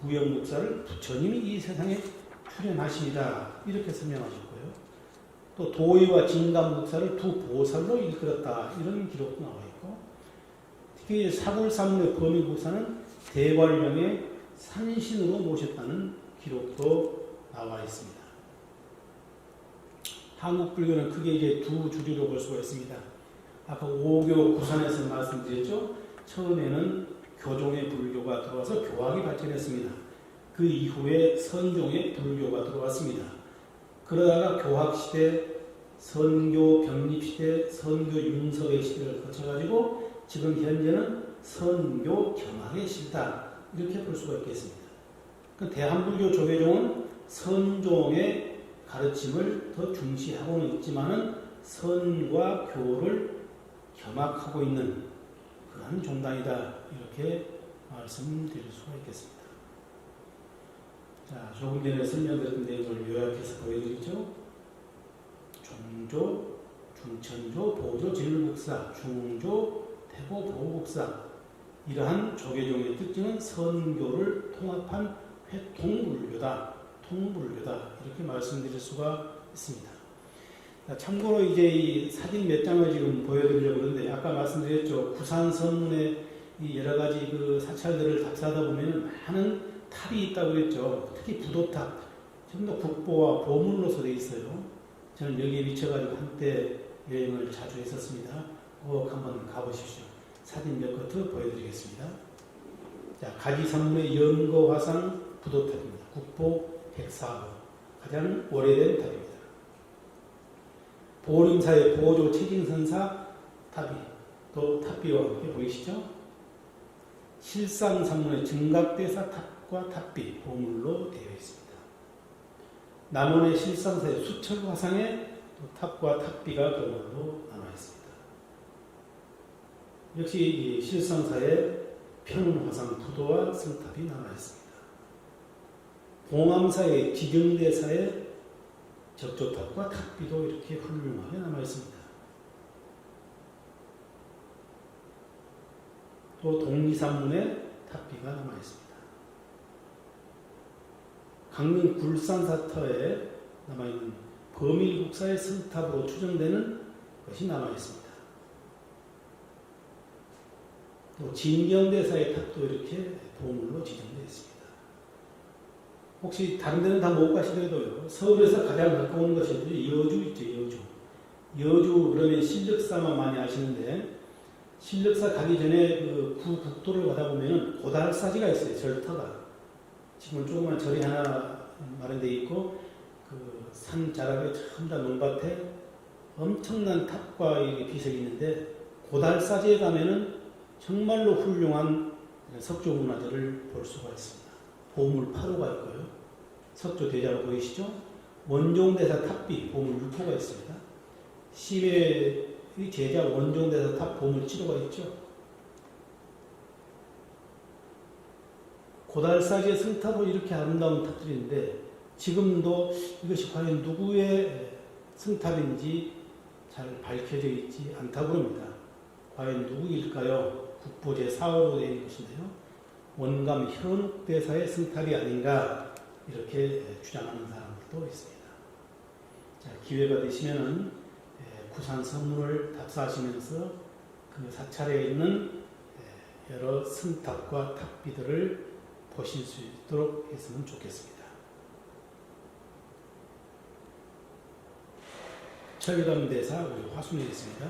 무염국사를 부처님이 이 세상에 출현하십니다. 이렇게 설명하셨고요. 또 도의와 진감국사를 두 보살로 이끌었다. 이런 기록도 나와 있고, 특히 사굴산문의 범위국사는 대관령의 산신으로 모셨다는 기록도 나와 있습니다. 한국 불교는 크게 이제 두 주류로 볼 수가 있습니다. 아까 오교 구산에서 말씀드렸죠. 처음에는 교종의 불교가 들어와서 교학이 발전했습니다. 그 이후에 선종의 불교가 들어왔습니다. 그러다가 교학시대, 선교 병립시대, 선교 윤석의 시대를 거쳐가지고 지금 현재는 선교 겸학의 시대다. 이렇게 볼 수가 있겠습니다. 그 대한불교 조계종은 선종의 가르침을 더 중시하고는 있지만은 선과 교를 겸학하고 있는 그런 종단이다. 이렇게 말씀드릴 수가 있겠습니다. 자, 조금 전에 설명드린 내용을 요약해서 보여드리죠. 종조, 중천조, 보조, 진룰국사, 중조, 태보, 보국사 이러한 조계종의 특징은 선교를 통합한 회통불교다. 통불교다. 이렇게 말씀드릴 수가 있습니다. 참고로 이제 이 사진 몇 장을 지금 보여드리려고 그러는데 아까 말씀드렸죠. 구산선문의 이 여러 가지 그 사찰들을 답사하다 보면 많은 탑이 있다고 그랬죠. 특히 부도탑. 전부 국보와 보물로서 되어 있어요. 저는 여기에 미쳐가지고 한때 여행을 자주 했었습니다. 꼭 한번 가보십시오. 사진 몇 컷 보여드리겠습니다. 자, 가지산문의 영거화상 부도탑입니다. 국보 104호. 가장 오래된 탑입니다. 보림사의 보조 채징선사 탑이 또 탑비와 함께 보이시죠? 실상산문의 증각대사 탑과 탑비 보물로 되어 있습니다. 남원의 실상사의 수철화상에 또 탑과 탑비가 보물로 남아 있습니다. 역시 이 실상사에 편운화상 부도와 성탑이 남아 있습니다. 봉암사의 지정대사에 적조탑과 탑비도 이렇게 훌륭하게 남아 있습니다. 또 독리산문에 탑비가 남아 있습니다. 강릉 굴산사터에 남아 있는 범일국사의 성탑으로 추정되는 것이 남아 있습니다. 또 진경대사의 탑도 이렇게 보물로 지정되어 있습니다. 혹시 다른 데는 다 못 가시더라도요. 서울에서 가장 가까운 것이 여주 있죠, 여주. 여주 그러면 신력사만 많이 아시는데 신력사 가기 전에 그 구국도를 가다 보면 고달사지가 있어요, 절터가. 지금은 조그만 절이 하나 마련되어 있고 그 산 자락에 참 다 논밭에 엄청난 탑과 이렇게 기색이 있는데 고달사지에 가면은 정말로 훌륭한 석조 문화들을 볼 수가 있습니다. 보물 8호가 있고요. 석조 대자로 보이시죠? 원종대사 탑비 보물 6호가 있습니다. 시외의 제자 원종대사 탑 보물 7호가 있죠. 고달사지의 성탑은 이렇게 아름다운 탑들인데 지금도 이것이 과연 누구의 성탑인지 잘 밝혀져 있지 않다고 합니다. 과연 누구일까요? 국보 제4호로 되어 있는 것인데요. 원감 현욱대사의 성탑이 아닌가 이렇게 주장하는 사람들도 있습니다. 자, 기회가 되시면은 구산 성문을 답사하시면서 그 사찰에 있는 여러 성탑과 탑비들을 보실 수 있도록 했으면 좋겠습니다. 철감 대사 우리 화순이 있습니다.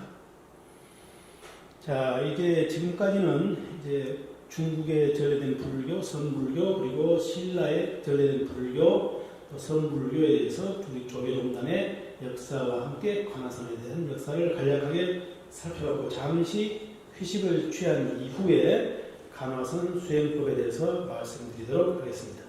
자, 이제 지금까지는 이제 중국에 전래된 불교, 선불교, 그리고 신라에 전래된 불교, 또 선불교에 대해서 우리 조계종단의 역사와 함께 관화선에 대한 역사를 간략하게 살펴보고 잠시 휴식을 취한 이후에 관화선 수행법에 대해서 말씀드리도록 하겠습니다.